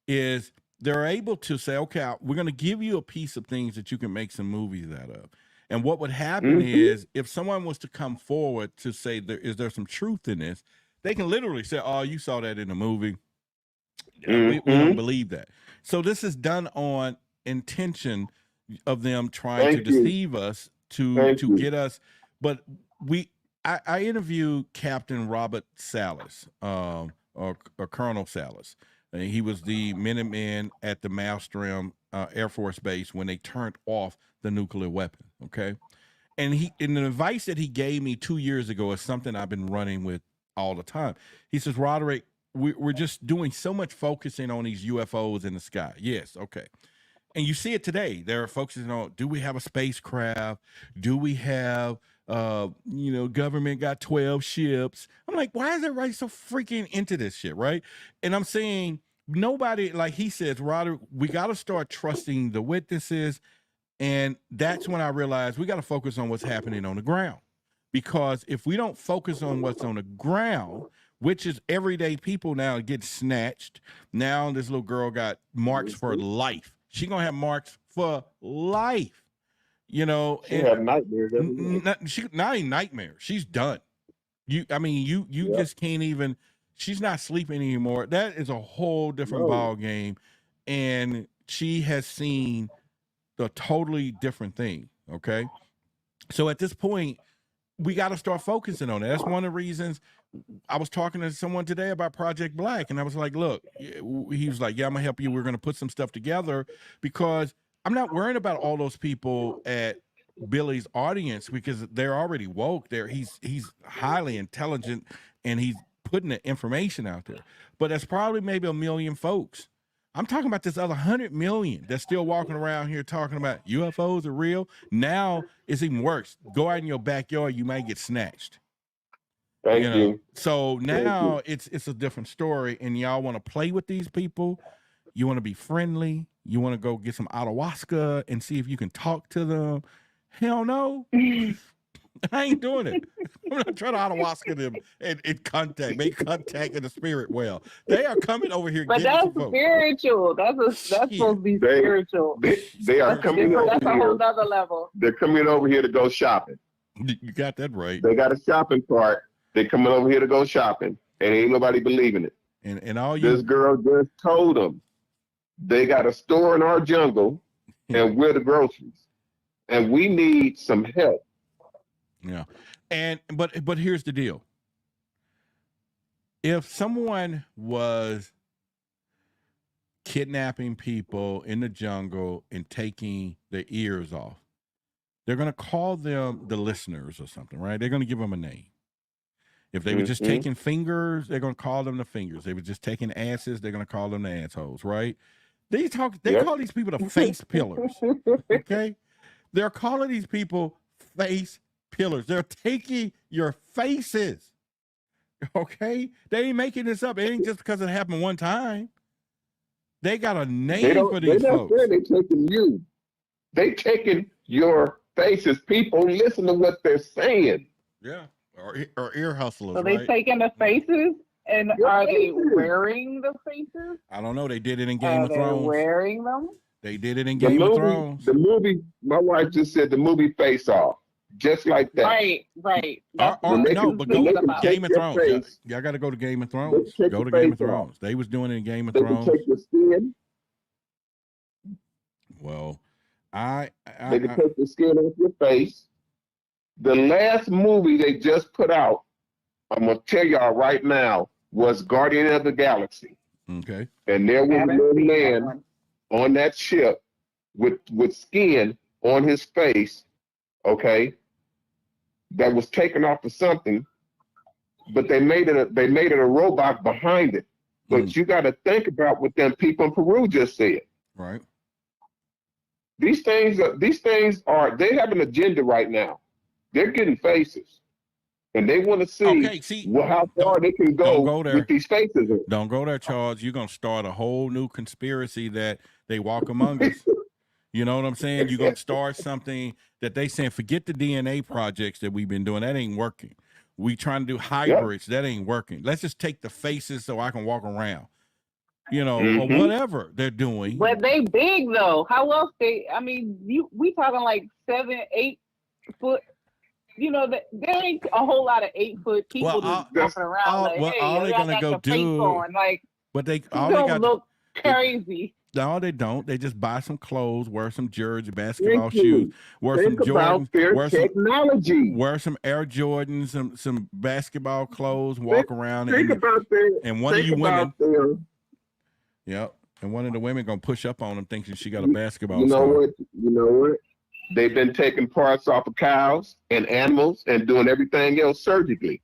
is they're able to say, okay, we're going to give you a piece of things that you can make some movies out of. And what would happen is if someone was to come forward to say, is there some truth in this? They can literally say, oh, you saw that in the movie. We don't believe that. So this is done on intention of them trying to deceive us to get us. But I interviewed Captain Robert Salas, or Colonel Salas. He was the Minuteman at the Maelstrom Air Force Base when they turned off the nuclear weapon. Okay. And the advice that he gave me 2 years ago is something I've been running with all the time. He says, Roderick, we're just doing so much focusing on these UFOs in the sky. Yes. Okay. And you see it today. They're focusing on, do we have a spacecraft? Do we have, government got 12 ships? I'm like, why is everybody so freaking into this shit, right? And I'm saying, nobody, like he says, Roderick, we got to start trusting the witnesses. And that's when I realized we got to focus on what's happening on the ground. Because if we don't focus on what's on the ground, which is everyday people now get snatched. Now this little girl got marks for life. She gonna have marks for life. You know, she had nightmares every day. Not a nightmare. She's done. You just can't even. She's not sleeping anymore. That is a whole different ball game, and she has seen a totally different thing. Okay, so at this point, we got to start focusing on it. That's one of the reasons. I was talking to someone today about Project Black, and I was like, look, he was like, yeah, I'm gonna help you. We're gonna put some stuff together, because I'm not worried about all those people at Billy's audience, because they're already woke. He's highly intelligent, and he's putting the information out there. But that's probably maybe 1 million folks. I'm talking about this other 100 million that's still walking around here talking about UFOs are real. Now it's even worse. Go out in your backyard, you might get snatched. Thank you. So now it's a different story, and y'all want to play with these people. You want to be friendly. You want to go get some ayahuasca and see if you can talk to them. Hell no. I ain't doing it. I'm not trying to ayahuasca them and make contact in the spirit well. They are coming over here. But that's spiritual. That's supposed to be spiritual. They are coming over here. That's a whole other level. They're coming over here to go shopping. You got that right. They got a shopping cart. They coming over here to go shopping, and ain't nobody believing it. And all you. This girl just told them they got a store in our jungle, and we're the groceries, and we need some help. Yeah, but here's the deal. If someone was kidnapping people in the jungle and taking their ears off, they're going to call them the listeners or something, right? They're going to give them a name. If they were just taking fingers, they're going to call them the fingers. They were just taking asses, they're going to call them the assholes, right? They call these people the face pillars, okay? They're calling these people face pillars. They're taking your faces, okay? They ain't making this up. It ain't just because it happened one time. They got a name for these folks. They taking you. They taking your faces. People listen to what they're saying. Yeah. Or ear hustlers. So they taking the faces, and are they wearing the faces? I don't know. They did it in Game of Thrones. Wearing them? They did it in Game of Thrones. The movie. My wife just said the movie Face Off, just like that. Right. But go Game of Thrones. Y'all got to go to Game of Thrones. Go to Game of Thrones. They was doing it in Game of Thrones. They can take the skin. Well, they can take the skin off your face. The last movie they just put out, I'm going to tell y'all right now, was Guardian of the Galaxy. Okay. And there was a little man on that ship with skin on his face, okay, that was taken off of something, but they made it a robot behind it. But you got to think about what them people in Peru just said. Right. These things are they have an agenda right now. They're getting faces, and they want to see, how far they can go with these faces. Don't go there, Charles. You're gonna start a whole new conspiracy that they walk among us. You know what I'm saying? You're gonna start something that they saying, forget the DNA projects that we've been doing. That ain't working. We trying to do hybrids. That ain't working. Let's just take the faces so I can walk around. You know, or whatever they're doing. But they big though. How else I mean, we talking like 7, 8 foot. You know, there ain't a whole lot of 8 foot people just walking around all they're gonna go do, but they look crazy. No, they don't. They just buy some clothes, wear some jersey, basketball shoes, wear some Jordans, wear some Air Jordans, some basketball clothes, walk around. And one of you women, yep, and one of the women gonna push up on them, thinking she got a basketball. You know what? They've been taking parts off of cows and animals and doing everything else surgically.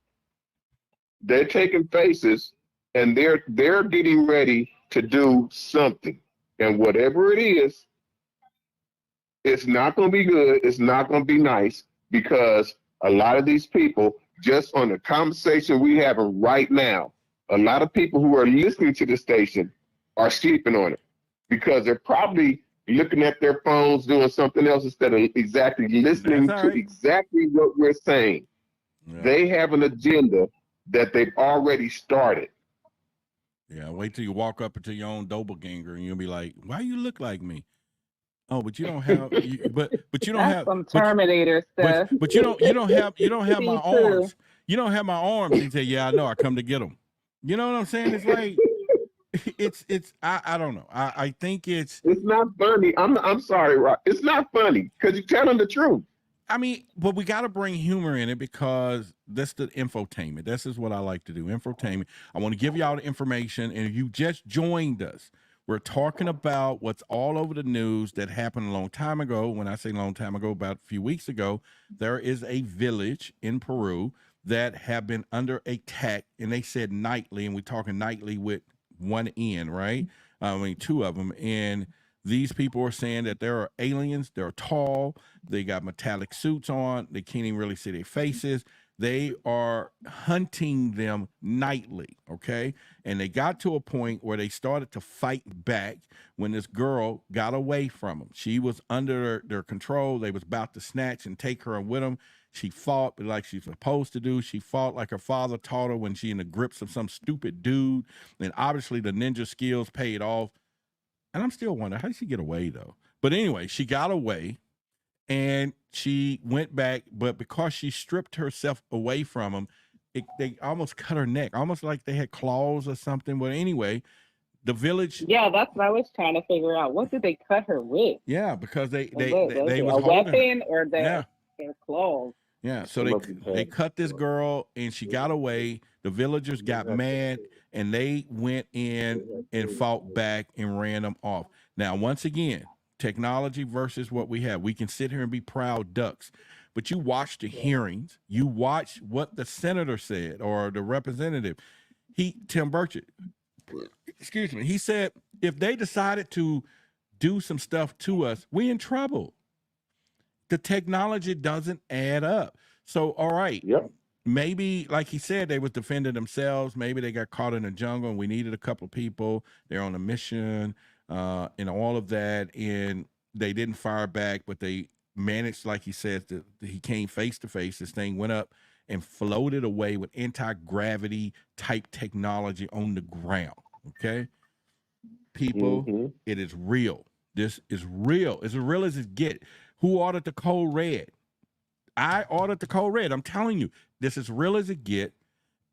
They're taking faces and they're getting ready to do something. And whatever it is, it's not going to be good. It's not going to be nice, because a lot of these people, just on the conversation we having right now, a lot of people who are listening to the station are sleeping on it, because they're probably looking at their phones doing something else instead of exactly listening to exactly what we're saying. Yeah. They have an agenda that they've already started. Yeah, wait till you walk up into your own doppelganger and you'll be like, "Why you look like me?" Oh, but you don't have, but you don't have some Terminator stuff. But you don't have my arms. You don't have my arms. He said, "Yeah, I know. I come to get them." You know what I'm saying? It's like, I don't know. I think it's not funny. I'm sorry, Rob. It's not funny because you're telling the truth. I mean, but we got to bring humor in it, because that's the infotainment. This is what I like to do, infotainment. I want to give y'all the information, and if you just joined us, we're talking about what's all over the news that happened a long time ago. When I say long time ago, about a few weeks ago, there is a village in Peru that have been under attack, and they said nightly, and we're talking nightly with one N, right? I mean, two of them, and these people are saying that there are aliens. They're tall. They got metallic suits on. They can't even really see their faces. They are hunting them nightly, okay? And they got to a point where they started to fight back when this girl got away from them. She was under their control. They was about to snatch and take her with them. She fought like she's supposed to do. She fought like her father taught her when she in the grips of some stupid dude. And obviously the ninja skills paid off. And I'm still wondering, how did she get away, though? But anyway, she got away, and she went back. But because she stripped herself away from them, they almost cut her neck, almost like they had claws or something. But anyway, the village. Yeah, that's what I was trying to figure out. What did they cut her with? Yeah, because they was a weapon or their claws. Yeah, so they cut this girl, and she got away. The villagers got mad, and they went in and fought back and ran them off. Now, once again, technology versus what we have. We can sit here and be proud ducks, but you watch the hearings. You watch what the senator said or the representative. Tim Burchett, excuse me, he said, if they decided to do some stuff to us, we in trouble. The technology doesn't add up. So, all right, maybe, like he said, they was defending themselves. Maybe they got caught in the jungle and we needed a couple of people. They're on a mission and all of that. And they didn't fire back, but they managed, like he said, he came face to face. This thing went up and floated away with anti-gravity type technology on the ground. Okay? People, it is real. This is real. It's as real as it gets. Who ordered the code red? I ordered the code red. I'm telling you, this is real as it get.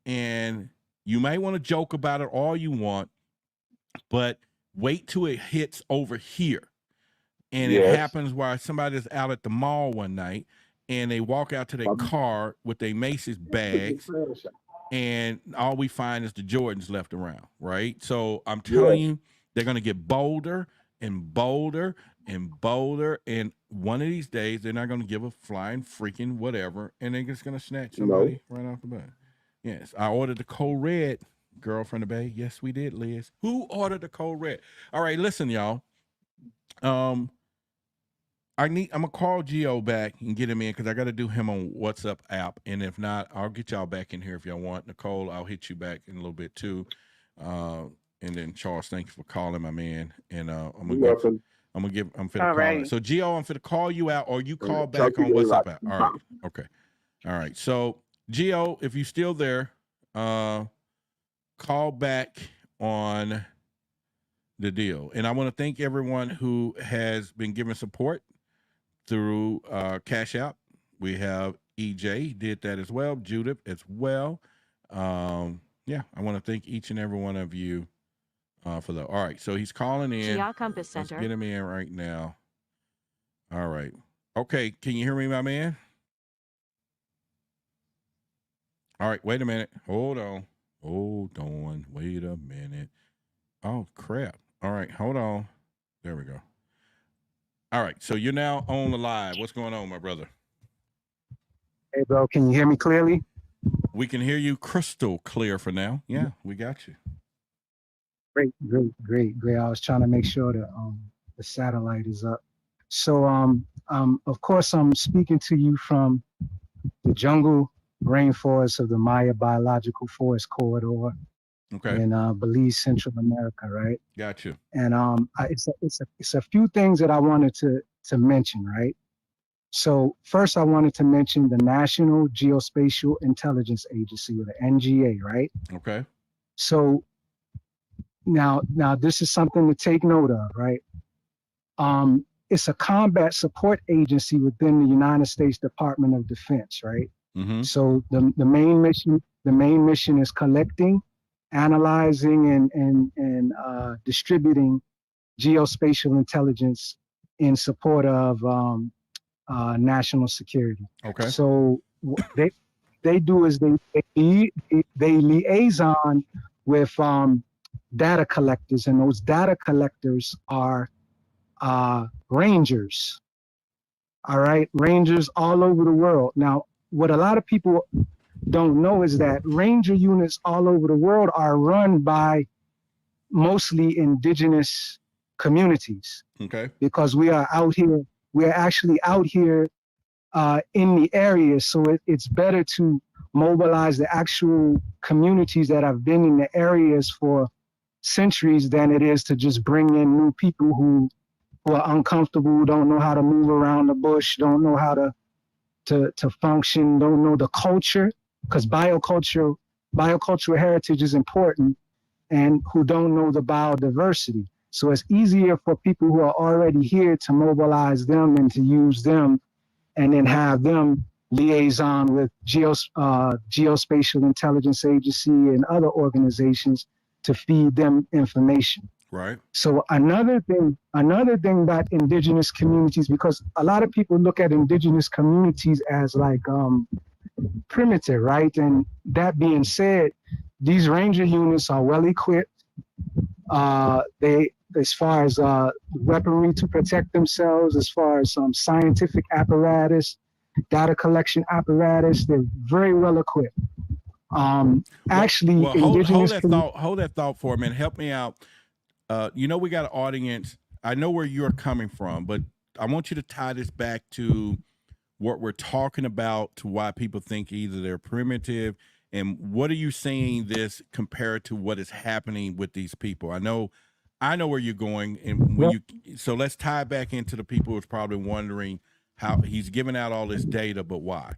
And you may want to joke about it all you want, but wait till it hits over here. And it happens while somebody's out at the mall one night and they walk out to their car with their Macy's bags, and all we find is the Jordans left around, right? So I'm telling you, they're going to get bolder. and bolder and bolder. And one of these days, they're not going to give a flying freaking whatever, and they're just going to snatch somebody right off the bat. Yes, I ordered the Code Red, girl from the Bay. Yes, we did, Liz. Who ordered the Code Red? All right, listen, y'all. I'm gonna call Geo back and get him in because I got to do him on WhatsApp app, and if not, I'll get y'all back in here if y'all want. Nicole, I'll hit you back in a little bit too. And then Charles, thank you for calling, my man. And I'm finna call it. So Geo, I'm finna call you out, or you call back on WhatsApp app. All right, okay, all right. So Geo, if you're still there, call back on the deal. And I want to thank everyone who has been giving support through Cash App. We have EJ did that as well, Judith as well. Yeah, I want to thank each and every one of you for that. All right, so he's calling in. Compass Center. Let's get him in right now. All right. Okay, can you hear me, my man? All right, wait a minute. Hold on. Wait a minute. Oh, crap. All right, hold on. There we go. All right, so you're now on the live. What's going on, my brother? Hey, bro, can you hear me clearly? We can hear you crystal clear for now. Yeah, we got you. Great. I was trying to make sure that the satellite is up. So, of course, I'm speaking to you from the jungle rainforest of the Maya Biological Forest Corridor. Okay. In Belize, Central America, right? Got you. And it's a few things that I wanted to mention, right? So first, I wanted to mention the National Geospatial Intelligence Agency, or the NGA, right? Okay. So now this is something to take note of, right? It's a combat support agency within the United States Department of Defense, right? Mm-hmm. So the main mission is collecting, analyzing, and distributing geospatial intelligence in support of national security. Okay. So they do is they liaison with data collectors, and those data collectors are rangers. All right, rangers all over the world. Now, what a lot of people don't know is that ranger units all over the world are run by mostly indigenous communities. Okay. Because we are actually out here in the area. So it's better to mobilize the actual communities that have been in the areas for centuries than it is to just bring in new people who are uncomfortable, don't know how to move around the bush, don't know how to function, don't know the culture, because biocultural heritage is important, and who don't know the biodiversity. So it's easier for people who are already here to mobilize them and to use them, and then have them liaison with Geospatial Intelligence Agency and other organizations to feed them information. Right. So another thing about indigenous communities, because a lot of people look at indigenous communities as like primitive, right? And that being said, these ranger units are well equipped. They, as far as weaponry to protect themselves, as far as scientific apparatus, data collection apparatus, they're very well equipped. Actually, hold that thought for a minute. Help me out. We got an audience. I know where you're coming from, but I want you to tie this back to what we're talking about, to why people think either they're primitive, and what are you saying this compared to what is happening with these people? I know where you're going, and so let's tie it back into the people who's probably wondering how he's giving out all this data, but why?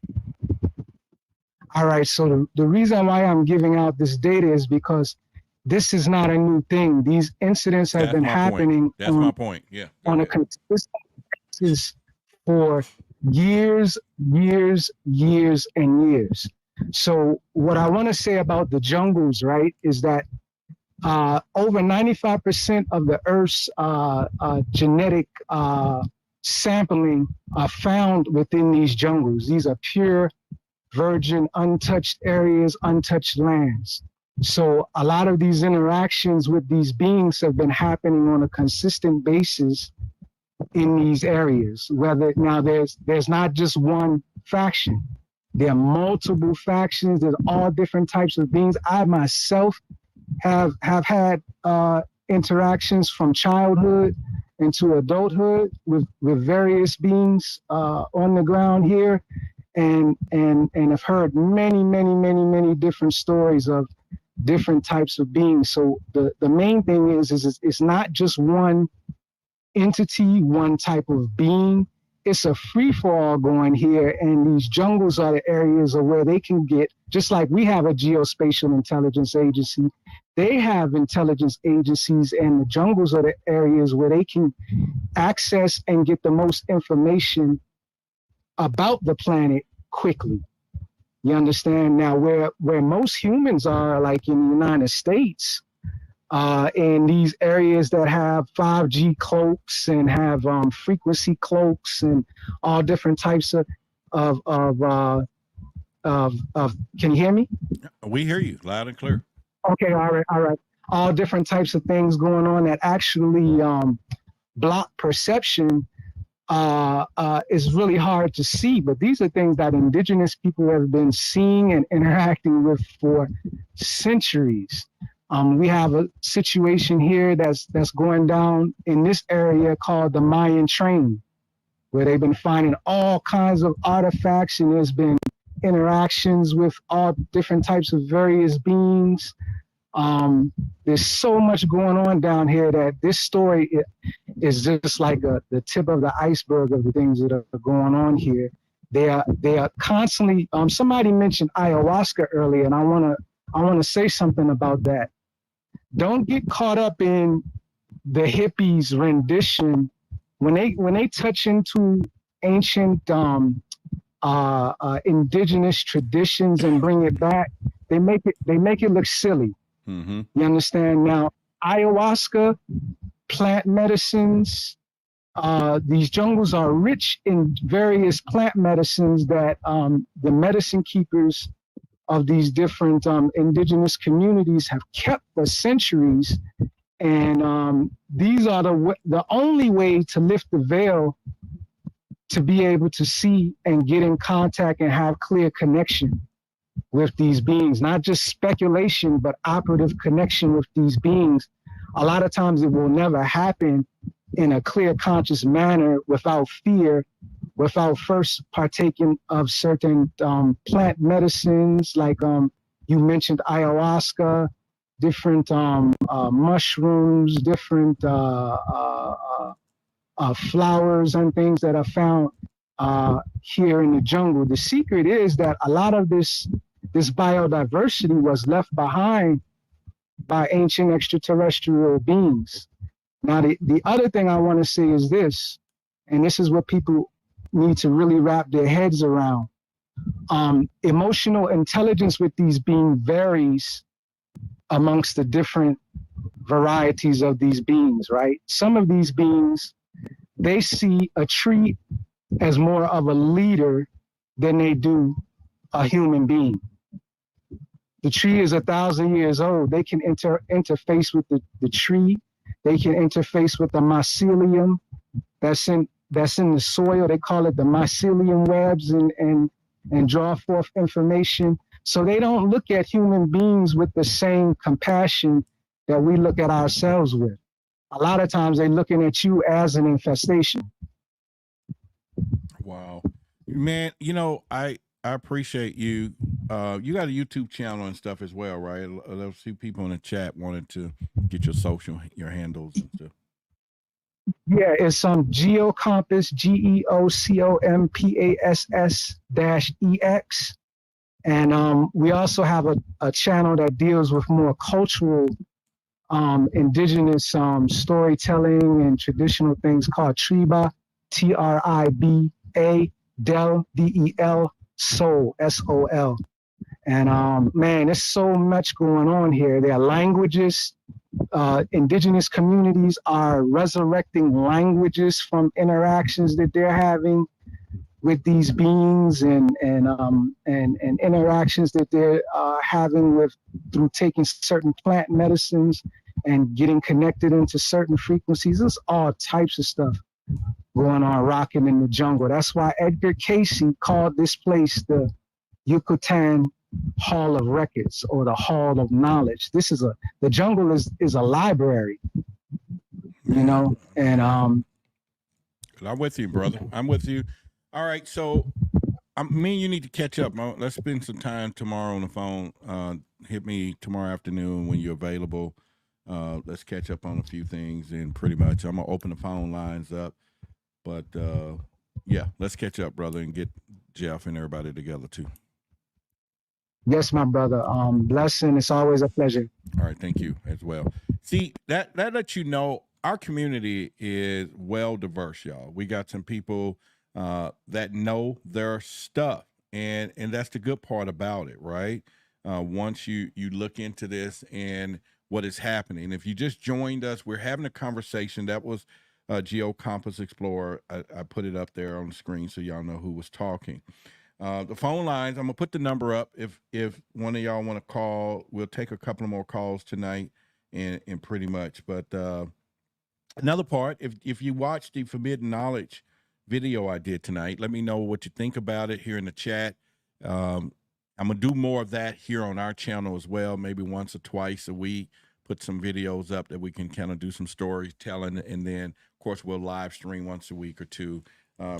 All right. So the reason why I'm giving out this data is because this is not a new thing. These incidents have been happening. That's my point. Yeah. On a consistent basis for years, and years. So what I want to say about the jungles, right, is that over 95% of the Earth's genetic sampling are found within these jungles. These are pure, virgin, untouched areas, untouched lands. So a lot of these interactions with these beings have been happening on a consistent basis in these areas. Whether now there's not just one faction. There are multiple factions. There's all different types of beings. I myself have had interactions from childhood into adulthood with various beings on the ground here, and have heard many different stories of different types of beings. So the main thing is it's not just one entity, one type of being. It's a free-for-all going here, and these jungles are the areas of where they can get, just like we have a geospatial intelligence agency, they have intelligence agencies, and the jungles are the areas where they can access and get the most information about the planet quickly. You understand? Now, where most humans are, like in the United States, in these areas that have 5G cloaks and have frequency cloaks and all different types of can you hear me? We hear you loud and clear. Okay, all right. All different types of things going on that actually block perception is really hard to see. But these are things that indigenous people have been seeing and interacting with for centuries. We have a situation here that's going down in this area called the Mayan Train, where they've been finding all kinds of artifacts, and there's been interactions with all different types of various beings. There's so much going on down here that this story is just like the tip of the iceberg of the things that are going on here. They are constantly. Somebody mentioned ayahuasca earlier, and I want to say something about that. Don't get caught up in the hippies' rendition when they touch into ancient indigenous traditions and bring it back. They make it look silly. Mm-hmm. You understand? Now, ayahuasca, plant medicines, these jungles are rich in various plant medicines that the medicine keepers of these different indigenous communities have kept for centuries. And these are the only way to lift the veil to be able to see and get in contact and have clear connection with these beings, not just speculation, but operative connection with these beings. A lot of times it will never happen in a clear, conscious manner without fear, without first partaking of certain plant medicines, like you mentioned ayahuasca, different mushrooms, different flowers and things that are found here in the jungle. The secret is that a lot of this biodiversity was left behind by ancient extraterrestrial beings. Now, the other thing I want to say is this, and this is what people need to really wrap their heads around. Emotional intelligence with these beings varies amongst the different varieties of these beings, right? Some of these beings, they see a tree as more of a leader than they do a human being. The tree is 1,000 years old. They can interface with the tree. They can interface with the mycelium that's in the soil. They call it the mycelium webs and draw forth information. So they don't look at human beings with the same compassion that we look at ourselves with. A lot of times they're looking at you as an infestation. Wow, man. You know, I appreciate you. You got a YouTube channel and stuff as well, right? A few people in the chat wanted to get your handles and stuff. Yeah, it's Geocompass, GeoCompass-EX. And we also have a channel that deals with more cultural, indigenous storytelling and traditional things called Triba, Triba, Del, Del, Soul, SOL. And man, there's so much going on here. There are languages. Indigenous communities are resurrecting languages from interactions that they're having. with these beings and interactions that they're having with through taking certain plant medicines and getting connected into certain frequencies. There's all types of stuff going on, rocking in the jungle. That's why Edgar Casey called this place the Yucatan Hall of Records or the Hall of Knowledge. The jungle is a library, you know, and I'm with you, brother. I'm with you. All right, so me and you need to catch up. Let's spend some time tomorrow on the phone. Hit me tomorrow afternoon when you're available. Let's catch up on a few things, and pretty much I'm gonna open the phone lines up. But yeah, let's catch up, brother, and get Jeff and everybody together too. yes, my brother. Blessing. It's always a pleasure. All right, thank you as well. See, that lets you know our community is well diverse, y'all. We got some people that know their stuff, and that's the good part about it, right? Once you look into this and what is happening. If you just joined us, we're having a conversation. That was Geo Compass Explorer. I put it up there on the screen so y'all know who was talking. The phone lines, I'm gonna put the number up. If one of y'all want to call, we'll take a couple of more calls tonight, and pretty much. But another part, if you watch the Forbidden Knowledge video I did tonight, let me know what you think about it here in the chat. I'm gonna do more of that here on our channel as well, maybe once or twice a week. Put some videos up that we can kind of do some storytelling, and then of course we'll live stream once a week or two.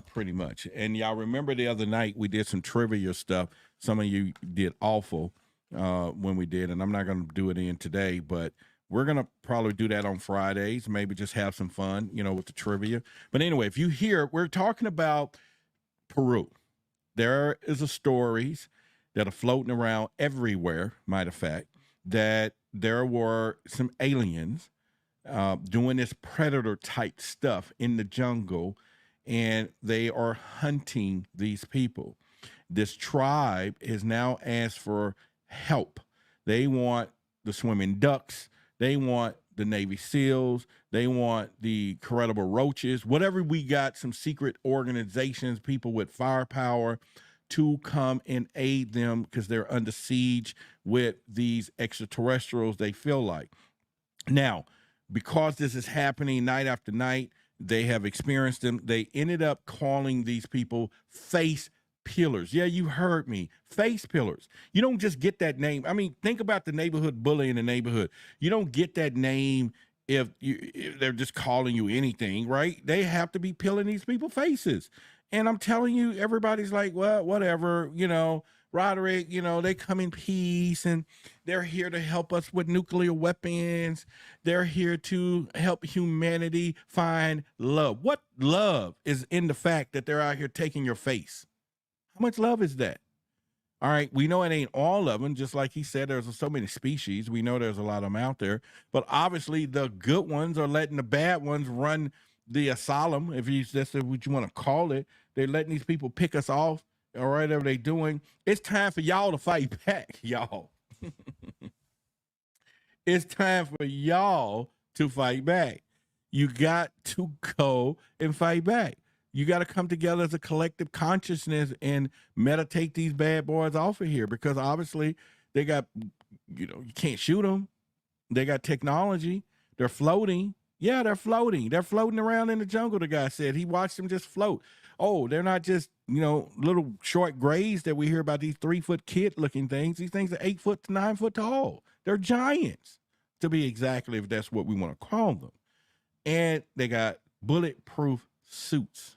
Pretty much. And y'all remember the other night we did some trivia stuff. Some of you did awful when we did, and I'm not going to do it in today, but we're going to probably do that on Fridays, maybe just have some fun, with the trivia. But anyway, if you hear, we're talking about Peru. There is a stories that are floating around everywhere, matter of fact, that there were some aliens doing this predator type stuff in the jungle, and they are hunting these people. This tribe has now asked for help. They want the swimming ducks. They want the Navy SEALs. They want the Criddle roaches. Whatever we got, some secret organizations, people with firepower to come and aid them because they're under siege with these extraterrestrials, they feel like. Now, because this is happening night after night, they have experienced them. They ended up calling these people face pillars. Yeah, you heard me. Face pillars. You don't just get that name. I mean, think about the neighborhood bully in the neighborhood. You don't get that name if they're just calling you anything, right? They have to be peeling these people faces. And I'm telling you, everybody's like, well, whatever, Roderick, they come in peace and they're here to help us with nuclear weapons. They're here to help humanity find love. What love is in the fact that they're out here taking your face? How much love is that? All right, we know it ain't all of them. Just like he said, there's so many species. We know there's a lot of them out there. But obviously the good ones are letting the bad ones run the asylum, if that's what you want to call it. They're letting these people pick us off. Or whatever they're doing. It's time for y'all to fight back, y'all. It's time for y'all to fight back. You got to go and fight back. You got to come together as a collective consciousness and meditate these bad boys off of here, because obviously they got, you can't shoot them. They got technology. They're floating. Yeah, they're floating. They're floating around in the jungle, the guy said. He watched them just float. Oh, they're not just, little short grays that we hear about, these 3-foot kid looking things. These things are 8 foot to 9 foot tall. They're giants, to be exactly, if that's what we want to call them. And they got bulletproof suits.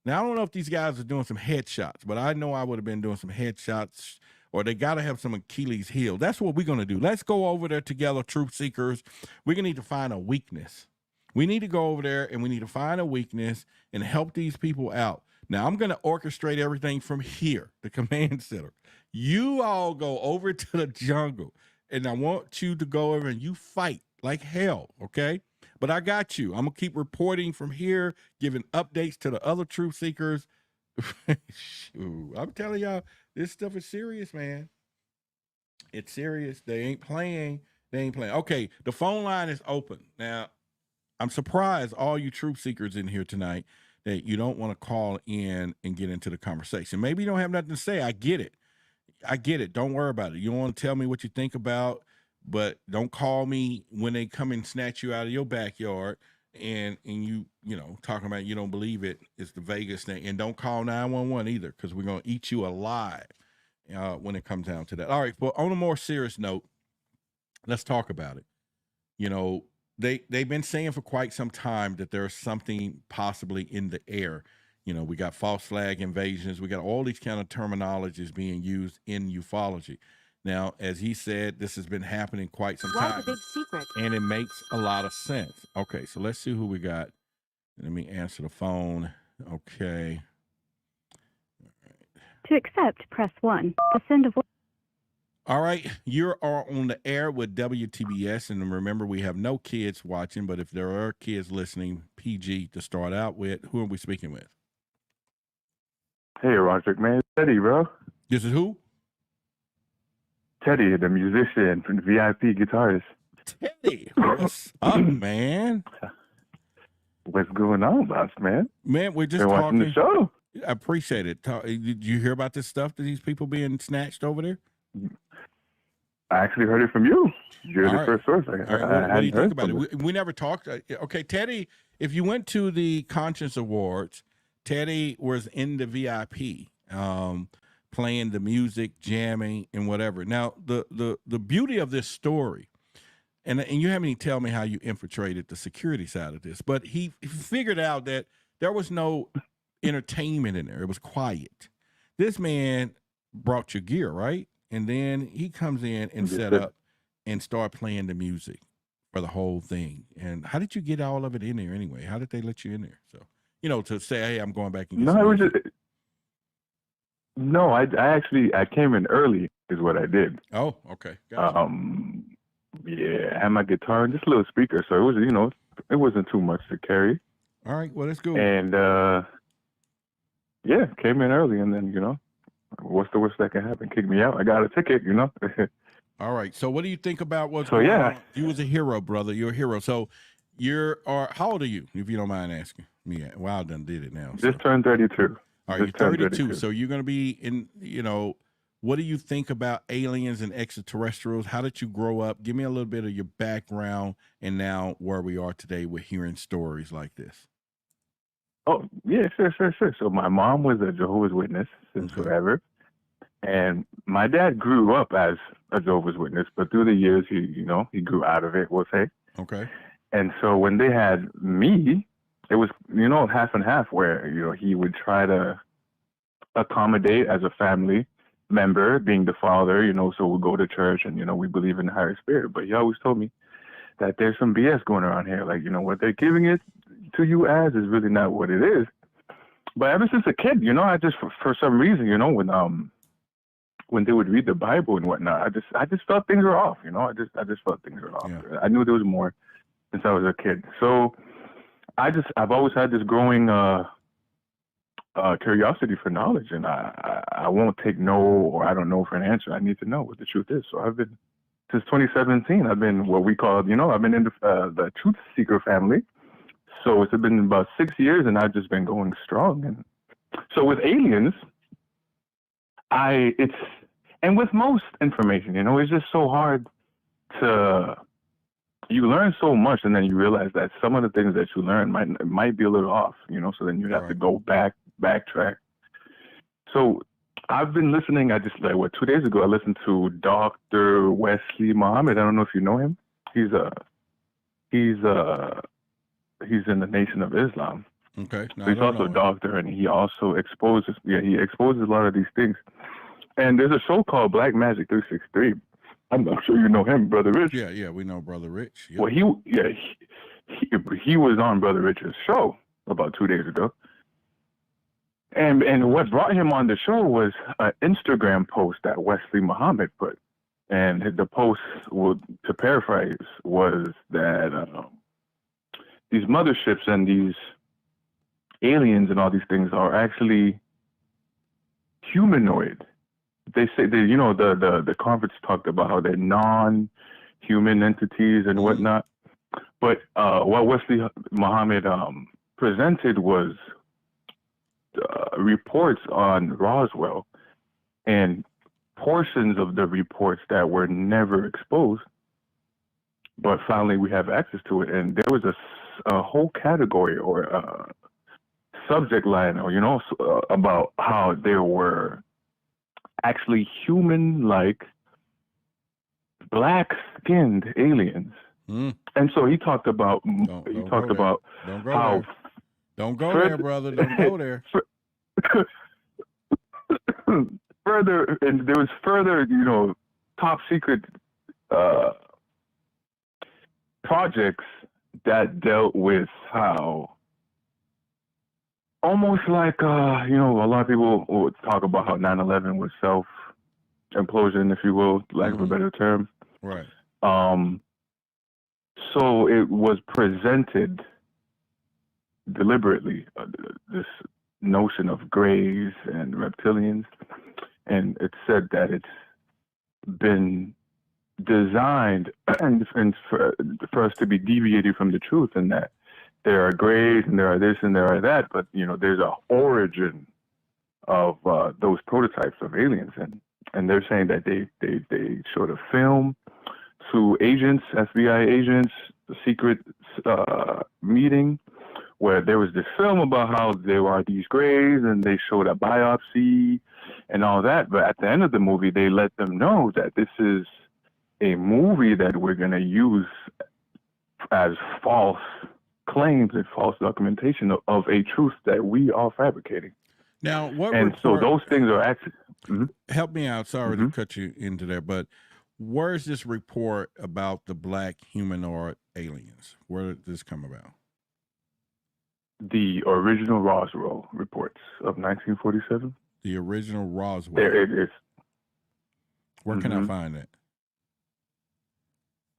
Now, I don't know if these guys are doing some headshots, but I know I would have been doing some headshots, or they got to have some Achilles heel. That's what we're going to do. Let's go over there together, truth seekers. We're going to need to find a weakness. We need to go over there and we need to find a weakness and help these people out. Now, I'm going to orchestrate everything from here, the command center. You all go over to the jungle, and I want you to go over and you fight like hell, okay? But I got you. I'm going to keep reporting from here, giving updates to the other truth seekers. Shoot, I'm telling y'all, this stuff is serious, man. It's serious. They ain't playing. Okay, the phone line is open. Now, I'm surprised all you truth seekers in here tonight that you don't want to call in and get into the conversation. Maybe you don't have nothing to say. I get it. I get it. Don't worry about it. You don't want to tell me what you think about, but don't call me when they come and snatch you out of your backyard and you know, talking about you don't believe it. It's the Vegas thing. And don't call 911 either, because we're going to eat you alive when it comes down to that. All right. Well, on a more serious note, let's talk about it. You know, they've been saying for quite some time that there's something possibly in the air. You know, we got false flag invasions. We got all these kind of terminologies being used in ufology. Now, as he said, this has been happening quite some time. Why the big secret? And it makes a lot of sense. Okay, so let's see who we got. Let me answer the phone. Okay. To accept, press 1. To send a voice. All right, you are on the air with WTBS, and remember, we have no kids watching, but if there are kids listening, PG to start out with. Who are we speaking with? Hey, Roderick, man. Teddy, bro. This is who? Teddy, the musician from the VIP guitarist. Teddy, what's up, man? What's going on, boss, man? Man, we're just been watching talking. the show. I appreciate it. Did you hear about this stuff that these people being snatched over there? I actually heard it from you. You're the right. first source. All right, what do you think about it? We never talked. Okay, Teddy, if you went to the Conscience Awards, Teddy was in the VIP, playing the music, jamming, and whatever. Now, the beauty of this story, and you haven't even tell me how you infiltrated the security side of this, but he figured out that there was no entertainment in there. It was quiet. This man brought your gear, right? And then he comes in and set up and start playing the music for the whole thing. And how did you get all of it in there anyway? How did they let you in there? So, you know, to say, hey, I'm going back and get some music. I came in early is what I did. Oh, okay. Gotcha. Yeah, I had my guitar and just a little speaker. So it was, you know, it wasn't too much to carry. All right. Well, that's good. And, yeah, came in early and then, you know, what's the worst that can happen? Kick me out. I got a ticket, you know. All right. So what do you think about what's going on? You was a hero, brother. You're a hero. So how old are you, if you don't mind asking me? Well, I done did it now. Just turned 32. All right, you're 32. So you're going to be in, you know, what do you think about aliens and extraterrestrials? How did you grow up? Give me a little bit of your background and now where we are today with hearing stories like this. Oh, yeah, sure. So my mom was a Jehovah's Witness since forever. And my dad grew up as a Jehovah's Witness, but through the years, he grew out of it, we'll say. Okay. And so when they had me, it was, you know, half and half where, you know, he would try to accommodate as a family member, being the father, you know, so we'll go to church and, you know, we believe in the higher spirit. But he always told me that there's some BS going around here. Like, you know, what they're giving it to you as is really not what it is. But ever since a kid, you know, I just, for some reason, you know, when they would read the Bible and whatnot, I just felt things were off, you know, I just felt things were off. Yeah. I knew there was more since I was a kid. So I've always had this growing curiosity for knowledge, and I won't take no or I don't know for an answer. I need to know what the truth is. So I've been, since 2017, I've been what we call, you know, I've been in the truth seeker family. So it's been about 6 years, and I've just been going strong. And so with aliens, and with most information, you know, it's just so hard you learn so much, and then you realize that some of the things that you learn might be a little off, you know, so then you have to go backtrack. So I've been listening. I just 2 days ago, I listened to Dr. Wesley Muhammad. I don't know if you know him. He's in the Nation of Islam. Okay. No, he's also a doctor, and he also exposes a lot of these things. And there's a show called Black Magic 363. I'm sure you know him, Brother Rich. Yeah, we know Brother Rich. Yep. Well, he was on Brother Rich's show about 2 days ago. And what brought him on the show was an Instagram post that Wesley Muhammad put. And the post, to paraphrase, was that these motherships and these aliens and all these things are actually humanoid. They say that, you know, the conference talked about how they're non-human entities and whatnot. But what Wesley Muhammad presented was reports on Roswell and portions of the reports that were never exposed, but finally we have access to it. And there was a whole category or a subject line, or about how there were actually human-like black-skinned aliens. And so he talked about Don't go how there. Don't go there, brother. Don't go there. Further, and there was further, top secret projects that dealt with how, almost like, a lot of people would talk about how 9/11 was self-implosion, if you will, lack of a better term. Right. So it was presented deliberately, this notion of grays and reptilians, and it said that it's been designed and for us to be deviated from the truth, and that there are grays and there are this and there are that, but there's a origin of those prototypes of aliens, and they're saying that they showed a film to agents, FBI agents, a secret meeting where there was this film about how there are these grays, and they showed a biopsy and all that. But at the end of the movie, they let them know that this is a movie that we're going to use as false claims and false documentation of a truth that we are fabricating. Now, so those things are actually... Help me out. Sorry to cut you into there, but where's this report about the black humanoid aliens? Where did this come about? The original Roswell reports of 1947. The original Roswell. There it is. Where can I find it?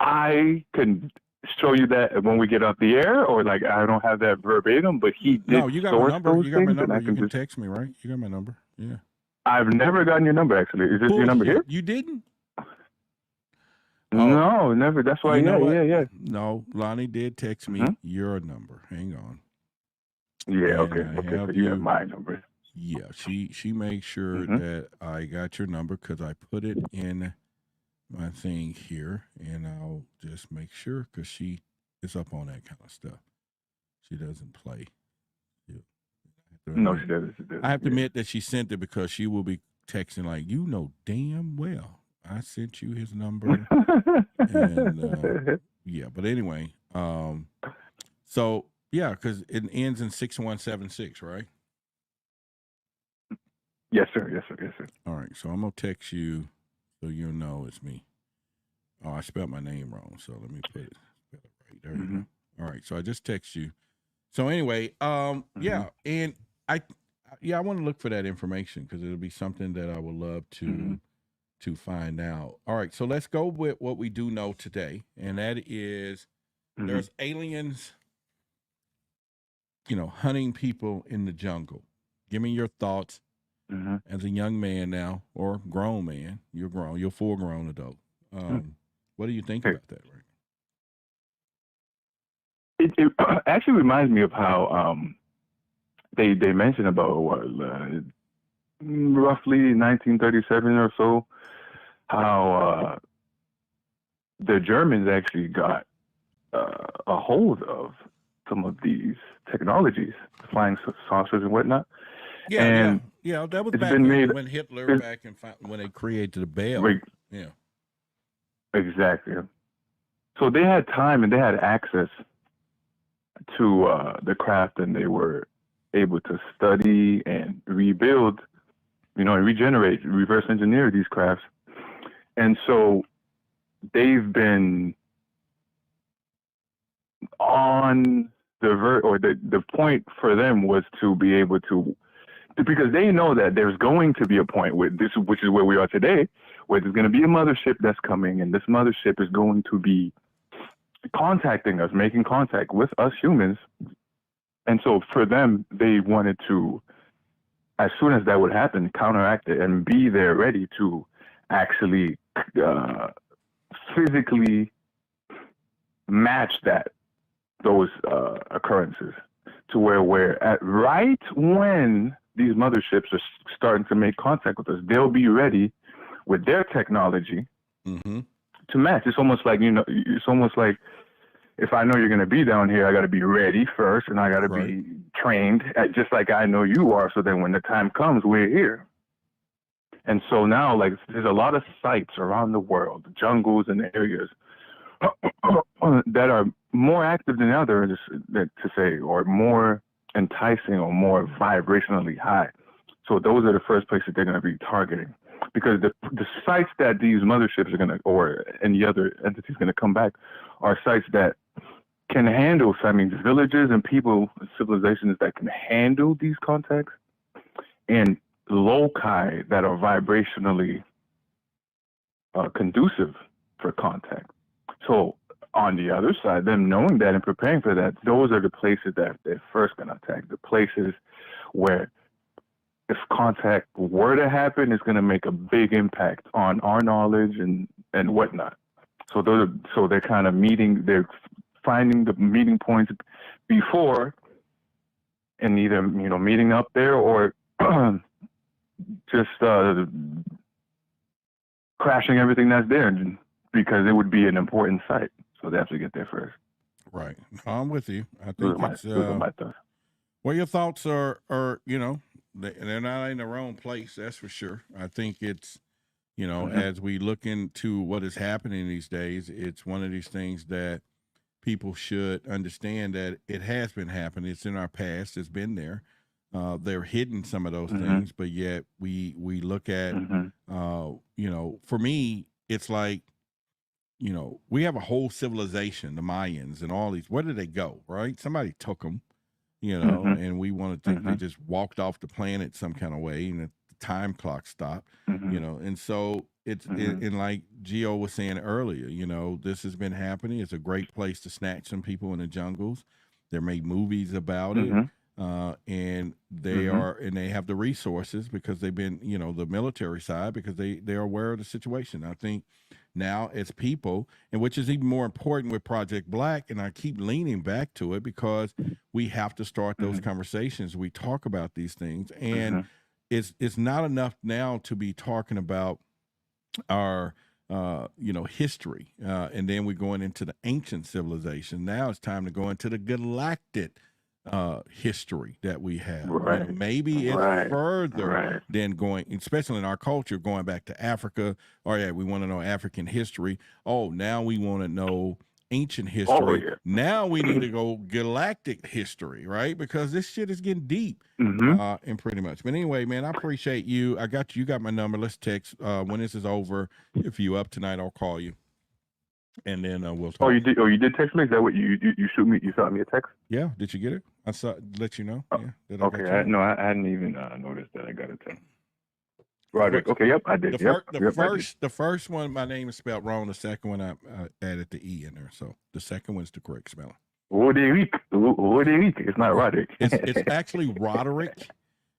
I can show you that when we get off the air, or like I don't have that verbatim, but he did. No, you got my number. You got my number. You can text me, right? You got my number. Yeah. I've never gotten your number, actually. Is this your number here? You didn't? No, never. That's why. Yeah. No, Lonnie did text me your number. Hang on. Yeah. And okay. So you have my number. Yeah. She makes sure that I got your number because I put it in my thing here, and I'll just make sure because she is up on that kind of stuff. She doesn't play. No, she doesn't. I have to admit that she sent it because she will be texting like, damn well I sent you his number. And yeah, but anyway, so yeah, because it ends in 6176, right? Yes, sir. All right, so I'm gonna text you so you'll know it's me. Oh, I spelled my name wrong, so let me put it right there. You go. All right, so I just text you. So anyway, yeah, and I want to look for that information because it'll be something that I would love to find out. All right, so let's go with what we do know today, and that is there's aliens, hunting people in the jungle. Give me your thoughts as a young man now, or grown man. You're grown. You're full grown adult. What do you think about that, right? It actually reminds me of how they mentioned about roughly 1937 or so, how the Germans actually got a hold of some of these technologies, flying saucers and whatnot. Yeah. That was back when Hitler when they created the Bell. Yeah. Exactly. So they had time and they had access to the craft, and they were able to study and rebuild, and regenerate, reverse engineer these crafts. And so they've been on the point for them was to be able to, because they know that there's going to be a point which is where we are today, where there's going to be a mothership that's coming, and this mothership is going to be contacting us, making contact with us humans. And so for them, they wanted to, as soon as that would happen, counteract it and be there ready to actually physically match those occurrences to where we're at right when these motherships are starting to make contact with us, they'll be ready with their technology to match. It's almost like, it's almost like, if I know you're going to be down here, I got to be ready first, and I got to be trained, just like I know you are. So then when the time comes, we're here. And so now, like, there's a lot of sites around the world, jungles and areas that are more active than others, to say, or more enticing or more vibrationally high. So those are the first places they're going to be targeting, because the sites that these motherships are going to, or any other entities going to come back, are sites that can handle, so I mean, villages and people, civilizations that can handle these contacts, and loci that are vibrationally conducive for contact. So on the other side, them knowing that and preparing for that, those are the places that they're first going to attack. The places where, if contact were to happen, it's going to make a big impact on our knowledge and whatnot. So they're kind of they're finding the meeting points before, and either meeting up there or just crashing everything that's there, because it would be an important site. So they have to get there first. Right. I'm with you. I think my thoughts. Well, your thoughts are they're not in the wrong place. That's for sure. I think it's, as we look into what is happening these days, it's one of these things that people should understand that it has been happening. It's in our past. It's been there. They're hidden some of those things, but yet we look at, for me, it's like, we have a whole civilization, the Mayans and all these. Where did they go? Right? Somebody took them, and we want to think they just walked off the planet some kind of way, and the time clock stopped, and so it's and like Gio was saying earlier, this has been happening. It's a great place to snatch some people in the jungles. They're made movies about it. And they they have the resources because they've been, the military side, because they're aware of the situation. I think now as people, and which is even more important with Project Black, and I keep leaning back to it because we have to start those conversations. We talk about these things, and it's not enough now to be talking about our history, and then we're going into the ancient civilization. Now it's time to go into the galactic history that we have. Maybe it's further than going, especially in our culture, going back to Africa. We want to know African history. Now we want to know ancient history. Now we need to go galactic history, right? Because this shit is getting deep, and pretty much. But anyway, man, I appreciate you. I got you. You got my number. Let's text when this is over. If you up tonight, I'll call you. And then we'll talk. You did text me? Is that what you shoot me? You shot me a text? Yeah. Did you get it? I saw. Let you know. Yeah. I hadn't even noticed that I got a text. Roderick. Okay. Yep. I did. The first one, my name is spelled wrong. The second one, I added the E in there. So the second one's the correct spelling. Roderick. It's not Roderick. It's actually Roderick.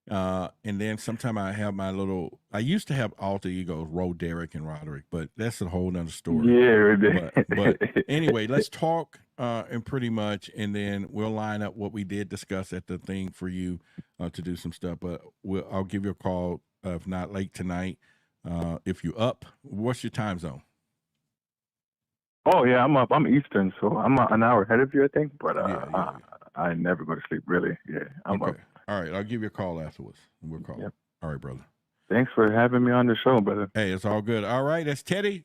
And then sometime I have I used to have alter egos, Roderick and Roderick, but that's a whole nother story. Yeah. But anyway, let's talk, and pretty much, and then we'll line up what we did discuss at the thing for you to do some stuff. But I'll give you a call, if not late tonight. If you up, what's your time zone? Oh yeah, I'm up. I'm Eastern, so I'm an hour ahead of you, I think. But I never go to sleep, really. Yeah, I'm up. All right, I'll give you a call afterwards. We'll call. Yep. All right, brother. Thanks for having me on the show, brother. Hey, it's all good. All right, that's Teddy,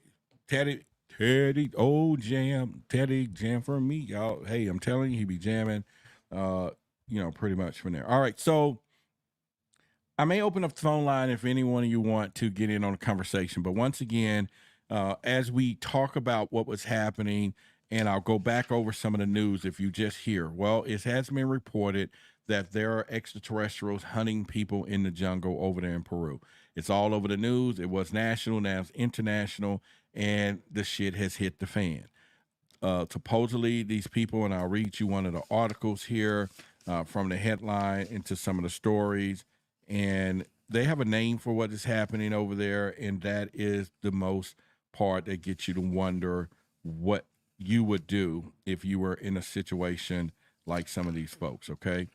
old jam, Teddy jam for me, y'all. Hey, I'm telling you, he be jamming, pretty much from there. All right, so I may open up the phone line if any one of you want to get in on a conversation. But once again, as we talk about what was happening, and I'll go back over some of the news if you just hear. Well, it has been reported that there are extraterrestrials hunting people in the jungle over there in Peru. It's all over the news. It was national, now it's international, and the shit has hit the fan. Supposedly, these people, and I'll read you one of the articles here from the headline into some of the stories, and they have a name for what is happening over there, and that is the most part that gets you to wonder what you would do if you were in a situation like some of these folks, okay?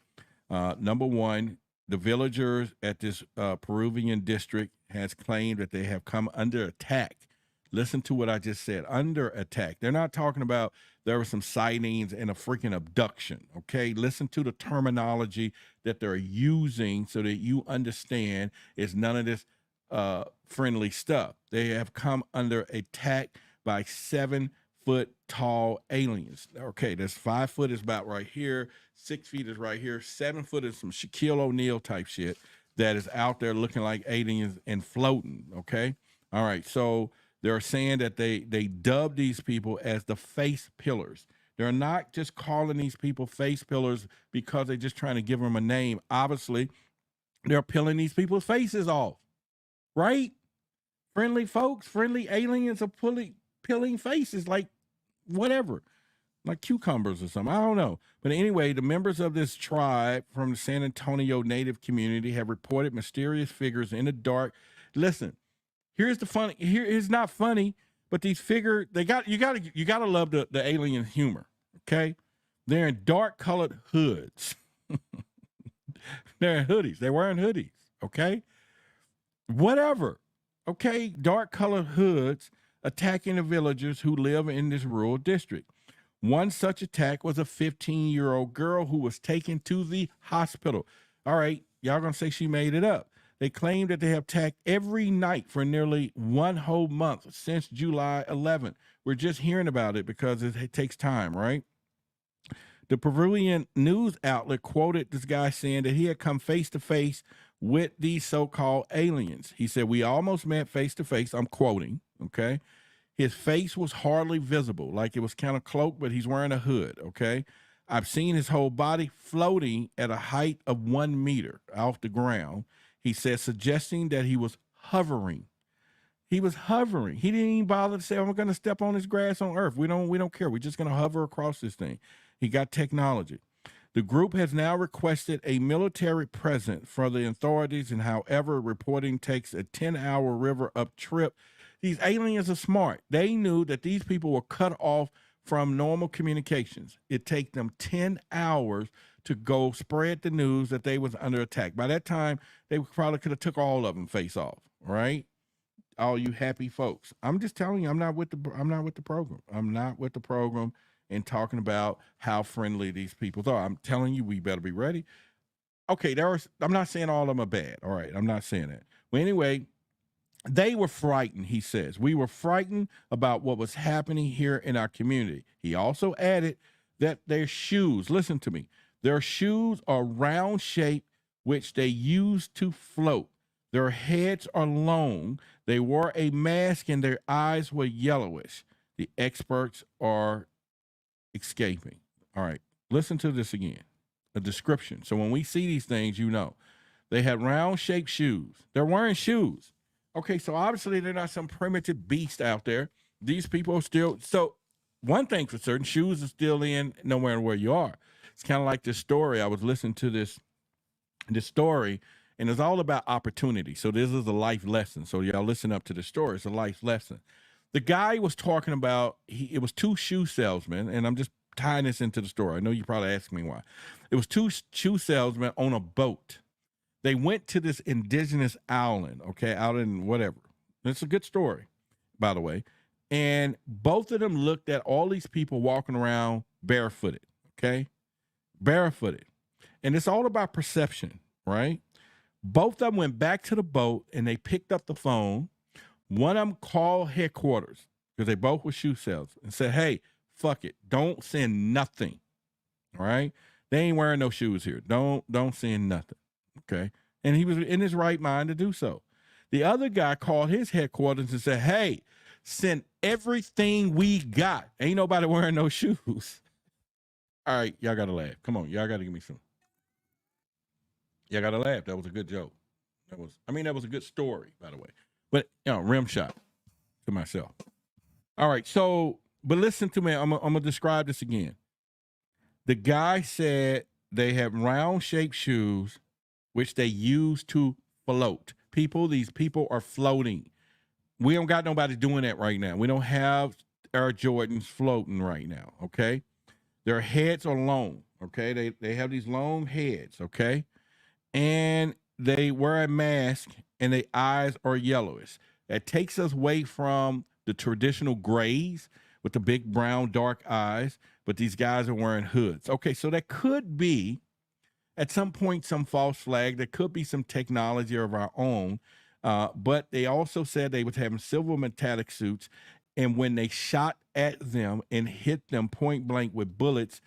Number one, the villagers at this Peruvian district has claimed that they have come under attack. Listen to what I just said, under attack. They're not talking about there were some sightings and a freaking abduction, okay? Listen to the terminology that they're using so that you understand it's none of this friendly stuff. They have come under attack by 7-foot tall aliens. Okay, there's 5 foot is about right here, 6 feet is right here, 7 foot is some Shaquille O'Neal type shit that is out there looking like aliens and floating, okay? All right, so they're saying that they dubbed these people as the face pillars. They're not just calling these people face pillars because they're just trying to give them a name. Obviously, they're peeling these people's faces off, right? Friendly folks, friendly aliens are peeling faces like whatever, like cucumbers or something. I don't know. But anyway, the members of this tribe from the San Antonio native community have reported mysterious figures in the dark. Listen, here's the funny. Here is not funny, but these figures, you gotta love the alien humor. Okay, they're in dark colored hoods. They're in hoodies. They're wearing hoodies. Okay, whatever. Okay, dark colored hoods attacking the villagers who live in this rural district. One such attack was a 15-year-old girl who was taken to the hospital. All right, y'all gonna say she made it up. They claim that they have attacked every night for nearly one whole month since July 11th. We're just hearing about it because it takes time, right? The Peruvian news outlet quoted this guy saying that he had come face to face with these so-called aliens. He said, "We almost met face to face." I'm quoting, okay? His face was hardly visible, like it was kind of cloaked, but he's wearing a hood, okay? I've seen his whole body floating at a height of 1 meter off the ground. He said, suggesting that he was hovering. He was hovering. He didn't even bother to say, "I'm going to step on this grass on Earth." We don't care. We're just going to hover across this thing. He got technology. The group has now requested a military presence for the authorities, and however, reporting takes a 10-hour river up trip. These aliens are smart. They knew that these people were cut off from normal communications. It takes them 10 hours to go spread the news that they was under attack. By that time, they probably could have took all of them face off, right? All you happy folks. I'm just telling you, I'm not with the program. I'm not with the program and talking about how friendly these people are. I'm telling you, we better be ready. Okay, I'm not saying all of them are bad. All right, I'm not saying that. But anyway, they were frightened, he says. We were frightened about what was happening here in our community. He also added that their shoes, listen to me, their shoes are round shaped, which they use to float. Their heads are long. They wore a mask and their eyes were yellowish. The experts are escaping. All right, listen to this again, a description. So when we see these things, you know, they had round shaped shoes. They're wearing shoes. Okay, so obviously they're not some primitive beast out there. These people are still, so one thing for certain, shoes are still in no matter where you are. It's kind of like this story. I was listening to this story, and it's all about opportunity. So this is a life lesson. So y'all listen up to the story. It's a life lesson. The guy was talking about, it was 2 shoe salesmen, and I'm just tying this into the story. I know you probably asking me why. It was 2 shoe salesmen on a boat. They went to this indigenous island, okay, out in whatever. It's a good story, by the way. And both of them looked at all these people walking around barefooted, okay? Barefooted. And it's all about perception, right? Both of them went back to the boat and they picked up the phone. One of them called headquarters because they both were shoe sales and said, "Hey, fuck it. Don't send nothing." All right? They ain't wearing no shoes here. Don't send nothing. Okay. And he was in his right mind to do so. The other guy called his headquarters and said, "Hey, send everything we got. Ain't nobody wearing no shoes." All right, y'all gotta laugh. Come on, y'all gotta give me some. Y'all gotta laugh. That was a good joke. That was a good story, by the way. But rim shot to myself. All right, so but listen to me. I'm gonna describe this again. The guy said they have round shaped shoes which they use to float. These people are floating. We don't got nobody doing that right now. We don't have Air Jordans floating right now, okay? Their heads are long, okay? They have these long heads, okay? and they wear a mask and their eyes are yellowish. That takes us away from the traditional grays with the big brown dark eyes, but these guys are wearing hoods. Okay, so that could be at some point some false flag. There could be some technology of our own, but they also said they was having silver metallic suits, and when they shot at them and hit them point blank with bullets,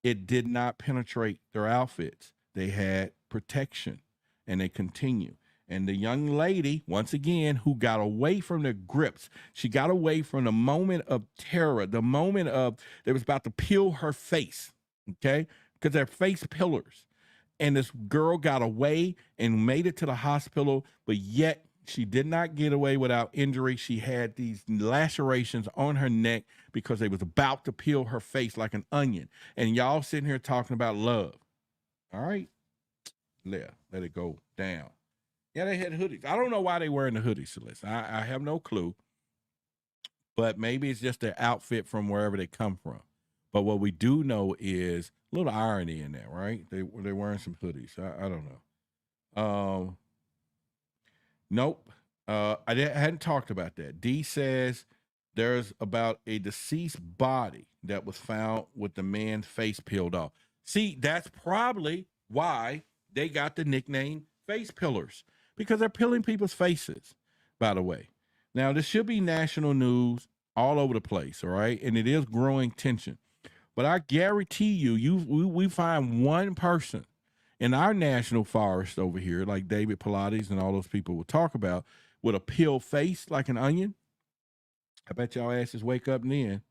it did not penetrate their outfits. They had protection, and they continue. And the young lady, once again, who got away from the grips, she got away from the moment of terror, the moment of they was about to peel her face, okay? Because they're face pillars. And this girl got away and made it to the hospital, but yet she did not get away without injury. She had these lacerations on her neck because they was about to peel her face like an onion. And y'all sitting here talking about love. All right? Let it go down. Yeah, they had hoodies. I don't know why they wearing the hoodies, Celeste. I have no clue. But maybe it's just their outfit from wherever they come from. But what we do know is a little irony in that, right? They're wearing some hoodies. I don't know. Nope. I hadn't talked about that. D says there's about a deceased body that was found with the man's face peeled off. See, that's probably why they got the nickname face pillars, because they're peeling people's faces, by the way. Now, this should be national news all over the place, all right? And it is growing tension. But I guarantee we find one person in our national forest over here, like David Pilates and all those people will talk about, with a peeled face like an onion. I bet y'all asses wake up and then.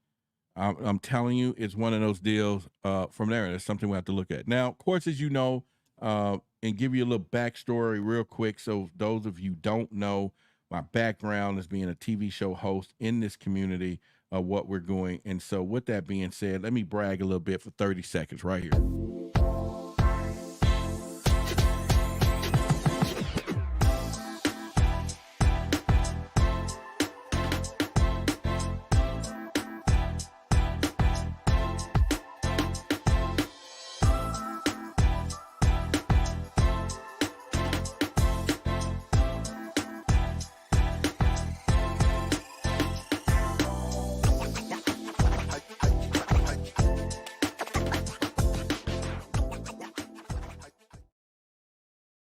I'm telling you, it's one of those deals from there. That's something we have to look at. Now, of course, as you know, and give you a little backstory real quick. So those of you don't know, my background is being a TV show host in this community of what we're doing. And so with that being said, let me brag a little bit for 30 seconds right here.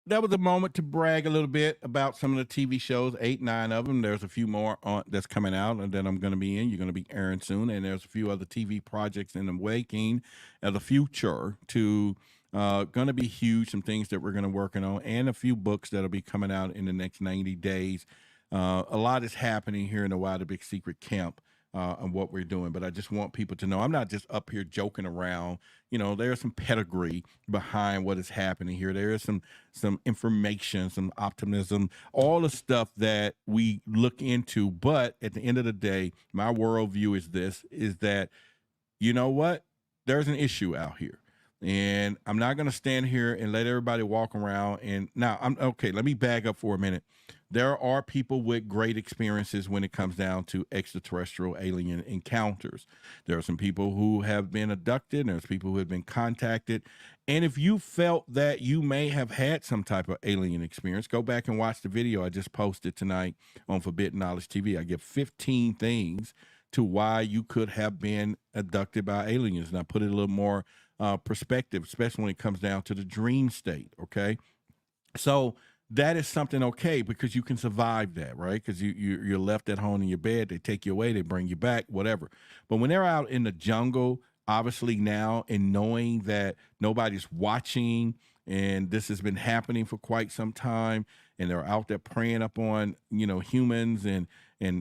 That was a moment to brag a little bit about some of the TV shows, 8, 9 of them. There's a few more that's coming out and that I'm going to be in. You're going to be airing soon. And there's a few other TV projects in the making of the future to going to be huge, some things that we're going to working on, and a few books that'll be coming out in the next 90 days. A lot is happening here in the Wild Big Secret camp. And what we're doing, but I just want people to know I'm not just up here joking around. You know, there's some pedigree behind what is happening here. There is some information, some optimism, all the stuff that we look into. But at the end of the day, my worldview is that, you know what? There's an issue out here. And I'm not going to stand here and let everybody walk around. And now let me back up for a minute. There are people with great experiences when it comes down to extraterrestrial alien encounters. There are some people who have been abducted. There's people who have been contacted. And if you felt that you may have had some type of alien experience, go back and watch the video I just posted tonight on Forbidden Knowledge TV. I give 15 things to why you could have been abducted by aliens. And I put it a little more perspective, especially when it comes down to the dream state, okay? So that is something okay because you can survive that, right? Because you're left at home in your bed, they take you away, they bring you back, whatever. But when they're out in the jungle, obviously now, and knowing that nobody's watching, and this has been happening for quite some time, and they're out there preying up on, humans and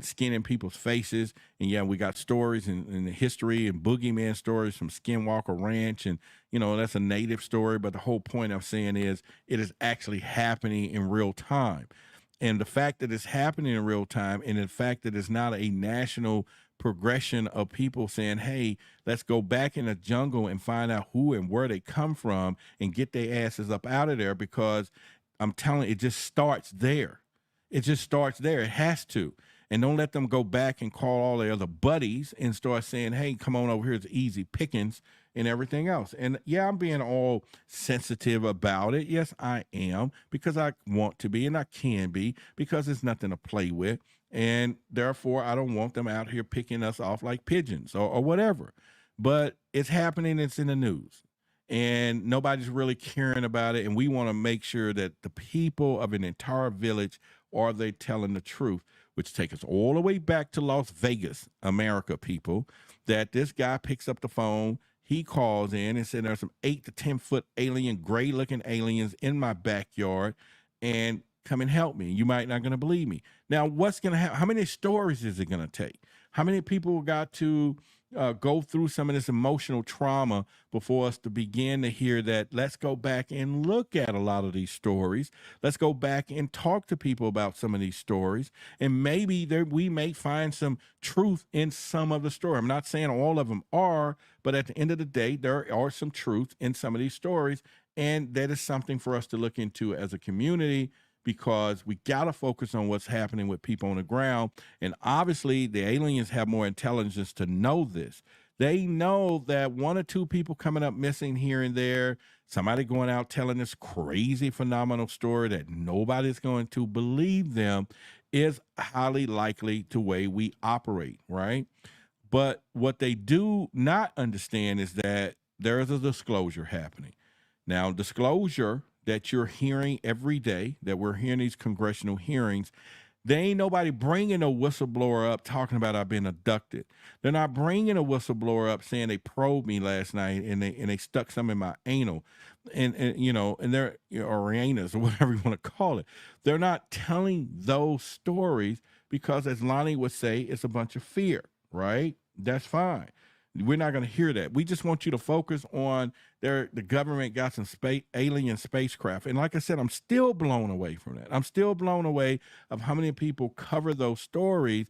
skinning people's faces. And yeah, we got stories in the history and boogeyman stories from Skinwalker Ranch. And, that's a native story. But the whole point I'm saying is it is actually happening in real time. And the fact that it's happening in real time, and the fact that it's not a national progression of people saying, hey, let's go back in the jungle and find out who and where they come from and get their asses up out of there, because I'm telling you, it just starts there. It just starts there. It has to. And don't let them go back and call all their other buddies and start saying, hey, come on over here. It's easy pickings. and everything else. And yeah, I'm being all sensitive about it. Yes, I am, because I want to be and I can be, because it's nothing to play with. And therefore, I don't want them out here picking us off like pigeons or whatever. But it's happening. It's in the news. And nobody's really caring about it. And we want to make sure that the people of an entire village, are they telling the truth, which takes us all the way back to Las Vegas, America, people, that this guy picks up the phone. He calls in and said, there's some 8 to 10 foot alien, gray looking aliens in my backyard, and come and help me. You might not going to believe me. Now, what's going to happen? How many stories is it going to take? How many people got to go through some of this emotional trauma before us to begin to hear that? Let's go back and look at a lot of these stories. Let's go back and talk to people about some of these stories. And maybe we may find some truth in some of the story. I'm not saying all of them are, but at the end of the day, there are some truth in some of these stories. And that is something for us to look into as a community, because we got to focus on what's happening with people on the ground. And obviously, the aliens have more intelligence to know this. They know that 1 or 2 people coming up missing here and there, somebody going out telling this crazy, phenomenal story that nobody's going to believe them, is highly likely the way we operate, right? But what they do not understand is that there is a disclosure happening. Now, disclosure that you're hearing every day, that we're hearing these congressional hearings, there ain't nobody bringing a whistleblower up talking about I've been abducted. They're not bringing a whistleblower up saying they probed me last night and they stuck some in my anal, and they're, or anus, or whatever you want to call it. They're not telling those stories because, as Lonnie would say, it's a bunch of fear, right? That's fine. We're not going to hear that. We just want you to focus on the government got some alien spacecraft. And like I said, I'm still blown away from that. I'm still blown away of how many people cover those stories.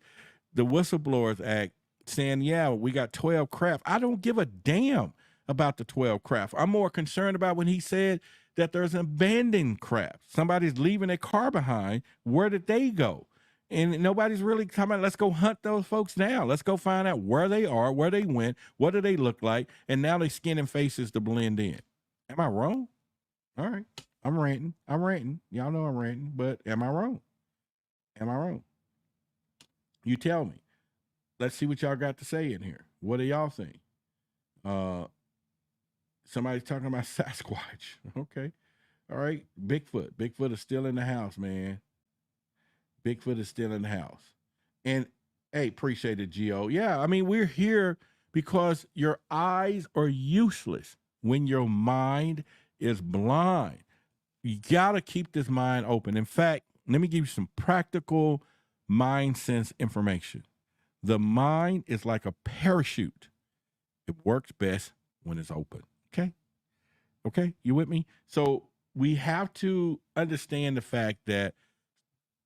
The Whistleblowers Act saying, yeah, we got 12 craft. I don't give a damn about the 12 craft. I'm more concerned about when he said that there's an abandoned craft. Somebody's leaving a car behind. Where did they go? And nobody's really talking about, let's go hunt those folks down. Let's go find out where they are, where they went, what do they look like, and now they skinning faces to blend in. Am I wrong? All right. I'm ranting. Y'all know I'm ranting, but am I wrong? Am I wrong? You tell me. Let's see what y'all got to say in here. What do y'all think? Somebody's talking about Sasquatch. Okay. All right. Bigfoot. Bigfoot is still in the house, man. Bigfoot is still in the house. And hey, appreciate it, Gio. Yeah, I mean, we're here because your eyes are useless when your mind is blind. You got to keep this mind open. In fact, let me give you some practical mind sense information. The mind is like a parachute. It works best when it's open. Okay? Okay, you with me? So we have to understand the fact that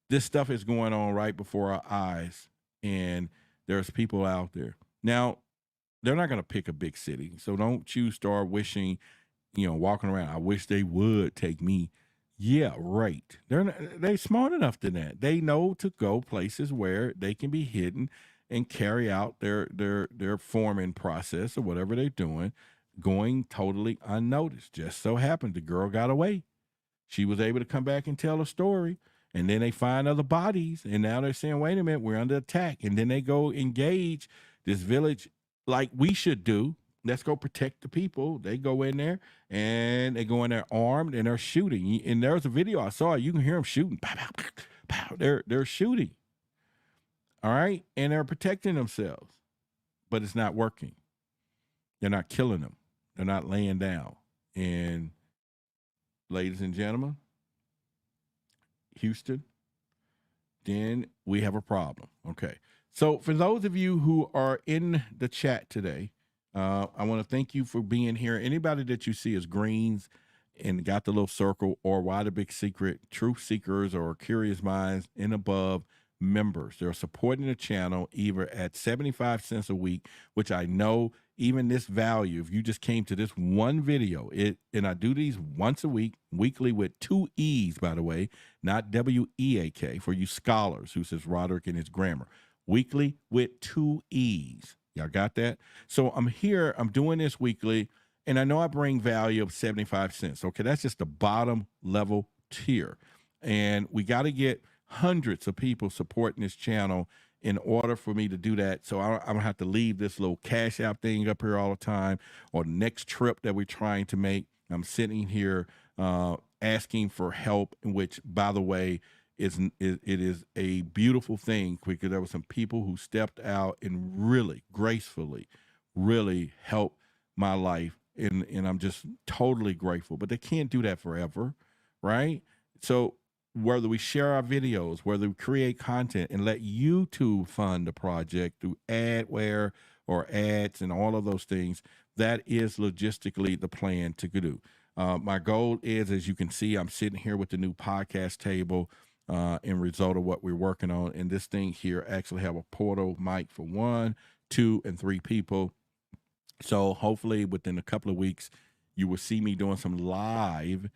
this stuff is going on right before our eyes, and there's people out there. Now, they're not going to pick a big city, so don't you start wishing, walking around, I wish they would take me. Yeah, right. They're smart enough than that. They know to go places where they can be hidden and carry out their forming process or whatever they're doing, going totally unnoticed. Just so happened the girl got away. She was able to come back and tell a story. And then they find other bodies, and now they're saying, wait a minute, we're under attack. And then they go engage this village like we should do. Let's go protect the people. They go in there, and they go in there armed, and they're shooting. And there's a video I saw. You can hear them shooting. Pow, pow, pow, pow. They're shooting. All right? And they're protecting themselves. But it's not working. They're not killing them. They're not laying down. And ladies and gentlemen, Houston, then we have a problem. Okay. So for those of you who are in the chat today, I want to thank you for being here. Anybody that you see as greens and got the little circle, or Why the Big Secret, truth seekers or curious minds and above members, they're supporting the channel either at 75 cents a week, which I know even this value, if you just came to this one video, and I do these once a week, weekly with 2 E's, by the way, not W-E-A-K, for you scholars who says Roderick and his grammar. Weekly with 2 E's. Y'all got that? So I'm here, I'm doing this weekly, and I know I bring value of 75 cents. Okay, that's just the bottom level tier. And we got to get hundreds of people supporting this channel in order for me to do that. So I don't have to leave this little Cash App thing up here all the time, or the next trip that we're trying to make. I'm sitting here asking for help, in which, by the way, it is a beautiful thing, because there were some people who stepped out and really gracefully really helped my life, and I'm just totally grateful. But they can't do that forever, right? So whether we share our videos, whether we create content and let YouTube fund the project through adware or ads and all of those things, that is logistically the plan to do. My goal is, as you can see, I'm sitting here with the new podcast table in result of what we're working on. And this thing here actually have a portal mic for 1, 2, and 3 people. So hopefully within a couple of weeks, you will see me doing some live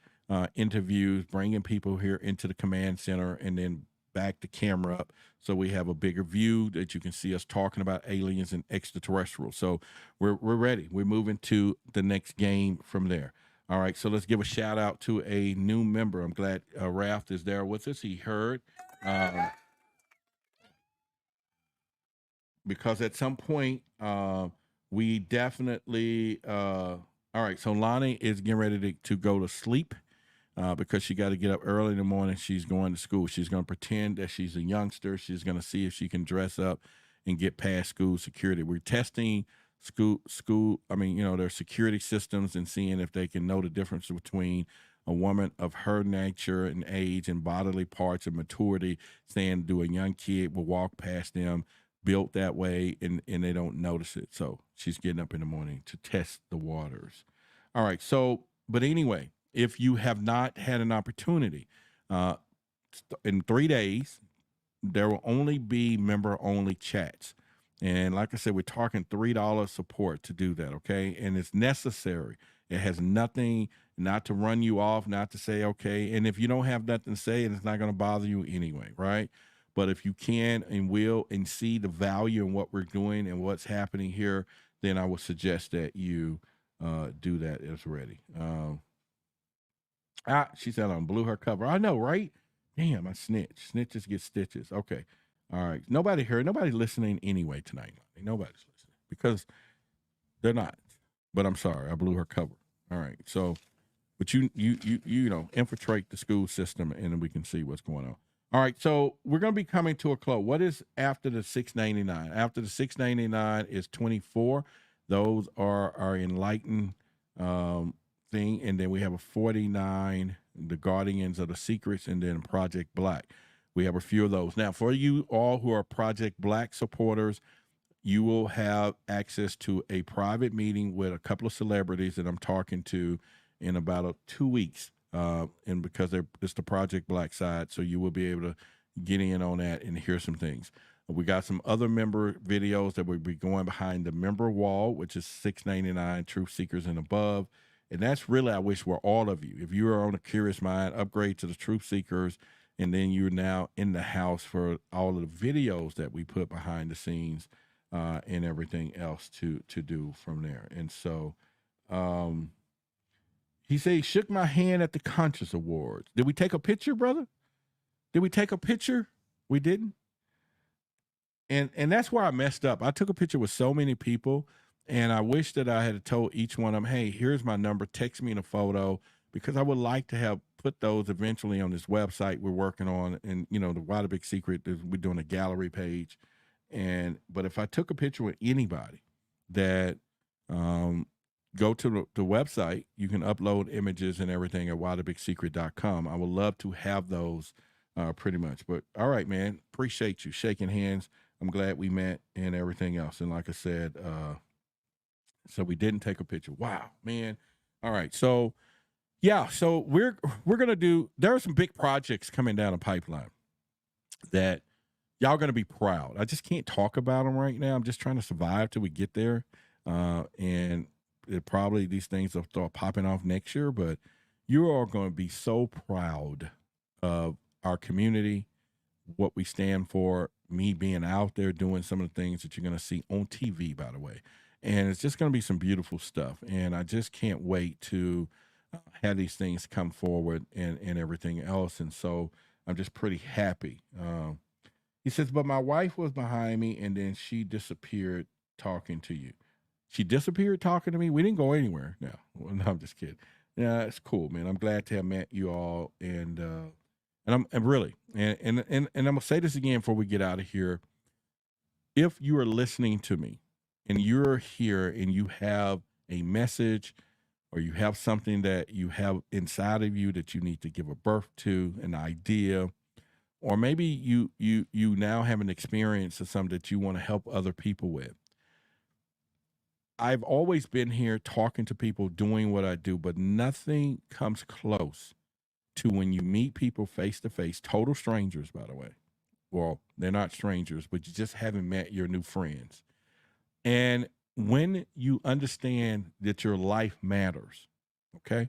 interviews, bringing people here into the command center, and then back the camera up so we have a bigger view that you can see us talking about aliens and extraterrestrials. So we're ready. We're moving to the next game from there. All right, so let's give a shout out to a new member. I'm glad Raft is there with us. He heard. Because at some point, we definitely, all right, so Lonnie is getting ready to go to sleep because she got to get up early in the morning. She's going to school. She's going to pretend that she's a youngster. She's going to see if she can dress up and get past school security. We're testing their security systems and seeing if they can know the difference between a woman of her nature and age and bodily parts and maturity, saying, do a young kid will walk past them built that way and they don't notice it. So she's getting up in the morning to test the waters. All right. So, but anyway, if you have not had an opportunity, in 3 days, there will only be member-only chats. And like I said, we're talking $3 support to do that, okay? And it's necessary. It has nothing, not to run you off, not to say, okay. And if you don't have nothing to say, it's not going to bother you anyway, right? But if you can and will and see the value in what we're doing and what's happening here, then I would suggest that you do that as ready. She said I blew her cover. I know, right? Damn, I snitch. Snitches get stitches. Okay. All right. Nobody heard. Nobody listening anyway tonight. Nobody's listening because they're not. But I'm sorry. I blew her cover. All right. So, but you infiltrate the school system and then we can see what's going on. All right. So we're going to be coming to a close. What is after the $6.99? After the $6.99 is 24. Those are our enlightened thing. And then we have a 49, the Guardians of the Secrets, and then Project Black. We have a few of those. Now, for you all who are Project Black supporters, you will have access to a private meeting with a couple of celebrities that I'm talking to in about 2 weeks. And because it's the Project Black side, so you will be able to get in on that and hear some things. We got some other member videos that will be going behind the member wall, which is $6.99, Truth Seekers and above. And that's really, I wish, were all of you. If you are on a Curious Mind, upgrade to the Truth Seekers, and then you're now in the house for all of the videos that we put behind the scenes and everything else to do from there. And so he said he shook my hand at the Conscious Awards. Did we take a picture, brother? Did we take a picture? We didn't. And that's where I messed up. I took a picture with so many people, and I wish that I had told each one of them, hey, here's my number, text me in a photo, because I would like to have put those eventually on this website we're working on. And, the Why the Big Secret, we're doing a gallery page. But if I took a picture with anybody that go to the website, you can upload images and everything at whythebigsecret.com. I would love to have those pretty much. But all right, man, appreciate you shaking hands. I'm glad we met and everything else. And like I said, so we didn't take a picture. Wow, man. All right. So yeah, so we're going to do, there are some big projects coming down the pipeline that y'all going to be proud. I just can't talk about them right now. I'm just trying to survive till we get there. And probably these things will start popping off next year, but you are going to be so proud of our community, what we stand for, me being out there doing some of the things that you're going to see on TV, by the way. And it's just going to be some beautiful stuff. And I just can't wait to have these things come forward and everything else. And so I'm just pretty happy. He says, but my wife was behind me and then she disappeared talking to you. She disappeared talking to me? We didn't go anywhere. No, I'm just kidding. Yeah, it's cool, man. I'm glad to have met you all. And I'm really, and I'm going to say this again before we get out of here. If you are listening to me and you're here and you have a message or you have something that you have inside of you that you need to give a birth to, an idea, or maybe you now have an experience of something that you want to help other people with. I've always been here talking to people, doing what I do, but nothing comes close to when you meet people face to face, total strangers, by the way. Well, they're not strangers, but you just haven't met your new friends. And when you understand that your life matters, okay,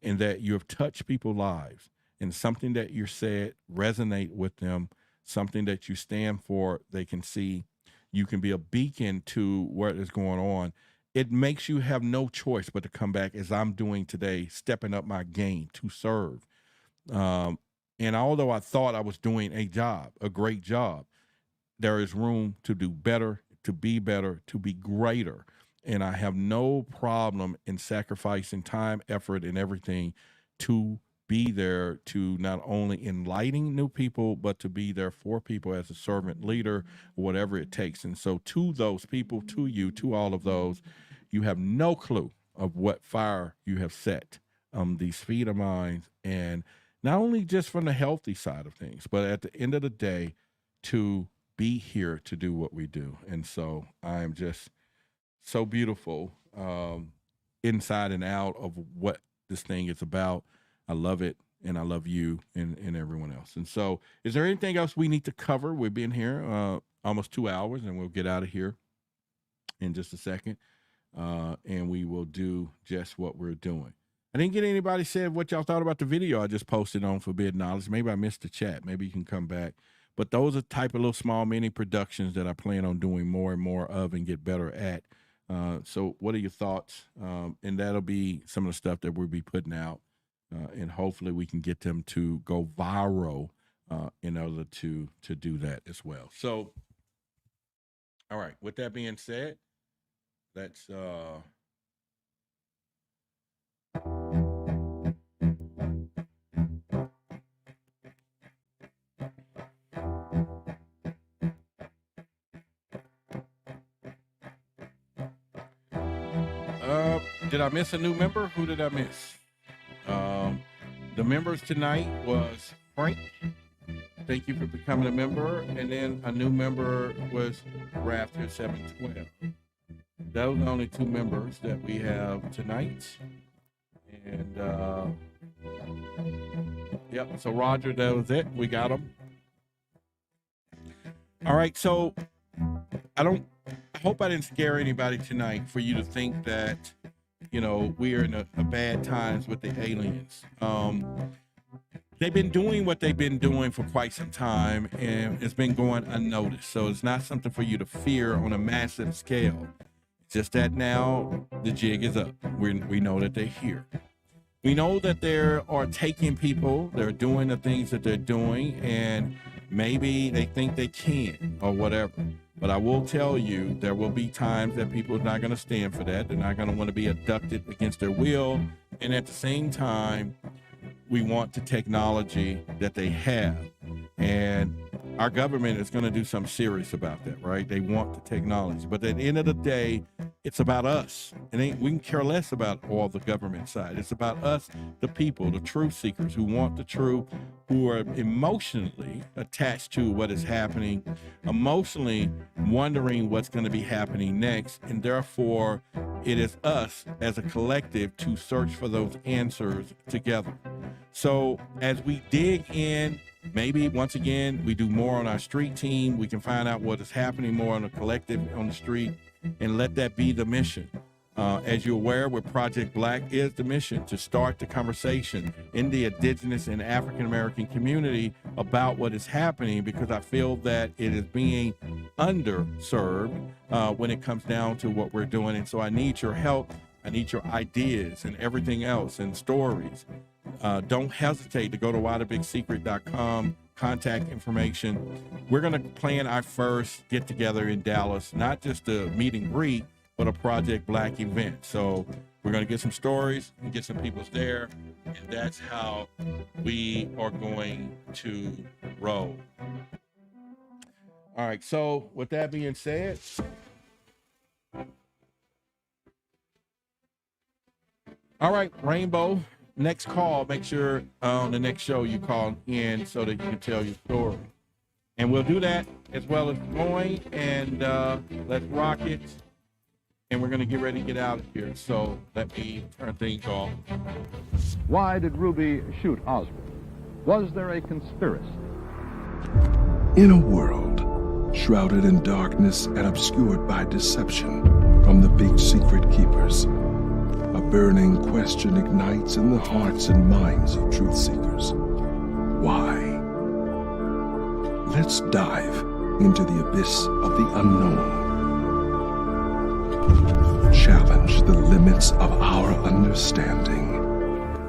and that you have touched people's lives and something that you said resonate with them, something that you stand for, they can see, you can be a beacon to what is going on. It makes you have no choice but to come back as I'm doing today, stepping up my game to serve. And although I thought I was doing a great job, there is room to do better, to be greater. And I have no problem in sacrificing time, effort, and everything to be there to not only enlighten new people, but to be there for people as a servant leader, whatever it takes. And so to those people, to you, to all of those, you have no clue of what fire you have set these feet of mine. And not only just from the healthy side of things, but at the end of the day, to be here to do what we do. And so I'm just so beautiful inside and out of what this thing is about. I love it, and I love you and everyone else. And so is there anything else we need to cover? We've been here almost 2 hours, and we'll get out of here in just a second, and we will do just what we're doing. I didn't get anybody said what y'all thought about the video I just posted on Forbidden Knowledge. Maybe I missed the chat. Maybe you can come back. But those are type of little small mini productions that I plan on doing more and more of and get better at. So what are your thoughts? And that'll be some of the stuff that we'll be putting out. And hopefully we can get them to go viral in order to do that as well. So, all right. With that being said, let's did I miss a new member? Who did I miss? The members tonight was Frank. Thank you for becoming a member. And then a new member was Rafter 712. Those are the only 2 members that we have tonight. And yep, so Roger, that was it. We got them. All right, so I hope I didn't scare anybody tonight for you to think that, you know, we are in a bad times with the aliens. They've been doing what they've been doing for quite some time, and it's been going unnoticed. So it's not something for you to fear on a massive scale. Just that now the jig is up. We know that they're here. We know that they are taking people. They're doing the things that they're doing, and maybe they think they can or whatever. But I will tell you, there will be times that people are not going to stand for that. They're not going to want to be abducted against their will. And at the same time, we want the technology that they have. And our government is going to do something serious about that, right? They want the technology. But at the end of the day, it's about us. We can care less about all the government side. It's about us, the people, the truth seekers who want the truth, who are emotionally attached to what is happening, emotionally wondering what's going to be happening next. And therefore, it is us as a collective to search for those answers together. So as we dig in, maybe once again, we do more on our street team. We can find out what is happening more on the collective on the street and let that be the mission. As you're aware, with Project Black is the mission to start the conversation in the Indigenous and African American community about what is happening, because I feel that it is being underserved when it comes down to what we're doing. And so I need your help. I need your ideas and everything else and stories. Don't hesitate to go to whythebigsecret.com, contact information. We're going to plan our first get together in Dallas, not just a meet and greet, but a Project Black event. So we're going to get some stories and get some people there. And that's how we are going to roll. All right. So with that being said, all right, Rainbow, next call, make sure on the next show you call in so that you can tell your story. And we'll do that as well as going, and let's rock it. And we're going to get ready to get out of here. So let me turn things off. Why did Ruby shoot Oswald? Was there a conspiracy? In a world shrouded in darkness and obscured by deception from the big secret keepers, a burning question ignites in the hearts and minds of truth seekers. Why? Let's dive into the abyss of the unknown. Challenge the limits of our understanding.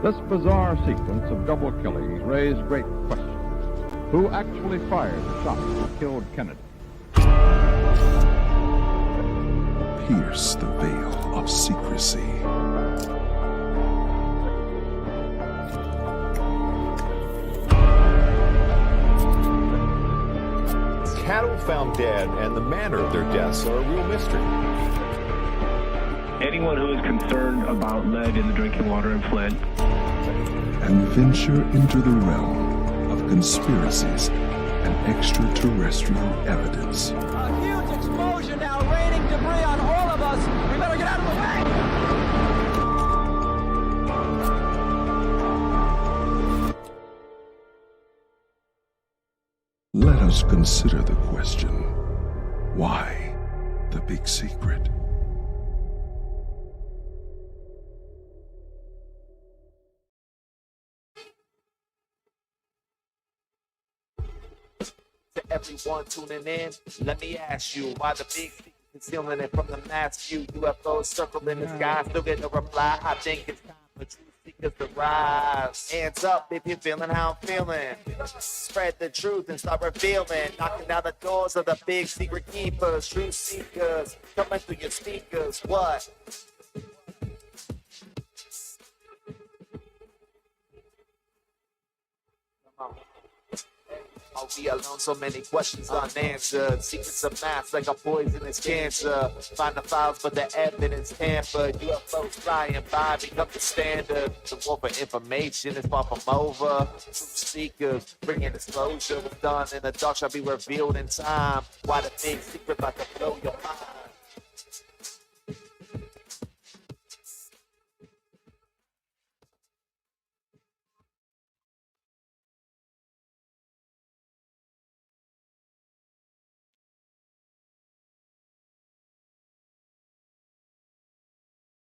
This bizarre sequence of double killings raised great questions. Who actually fired the shot that killed Kennedy? Pierce the veil of secrecy. Cattle found dead and the manner of their deaths are a real mystery. Anyone who is concerned about lead in the drinking water in Flint. And venture into the realm of conspiracies and extraterrestrial evidence. A huge explosion now, raining debris on all of us. We better get out of the way. Let us consider the question, why the big secret? To everyone tuning in, let me ask you, why the big secret concealing it from the mass view? UFOs circling the sky, still getting a reply. I think it's time for truth seekers to rise. Hands up if you're feeling how I'm feeling. Spread the truth and start revealing. Knocking down the doors of the big secret keepers. Truth seekers coming through your speakers. What? Come on. Are we alone? So many questions unanswered. Secrets of mass like a poisonous cancer. Find the files, but the evidence tampered. UFOs flying by become the standard. The war for information is far from over. Truth seekers bringing disclosure. What's done in the dark shall be revealed in time. Why the big secret about to blow your mind?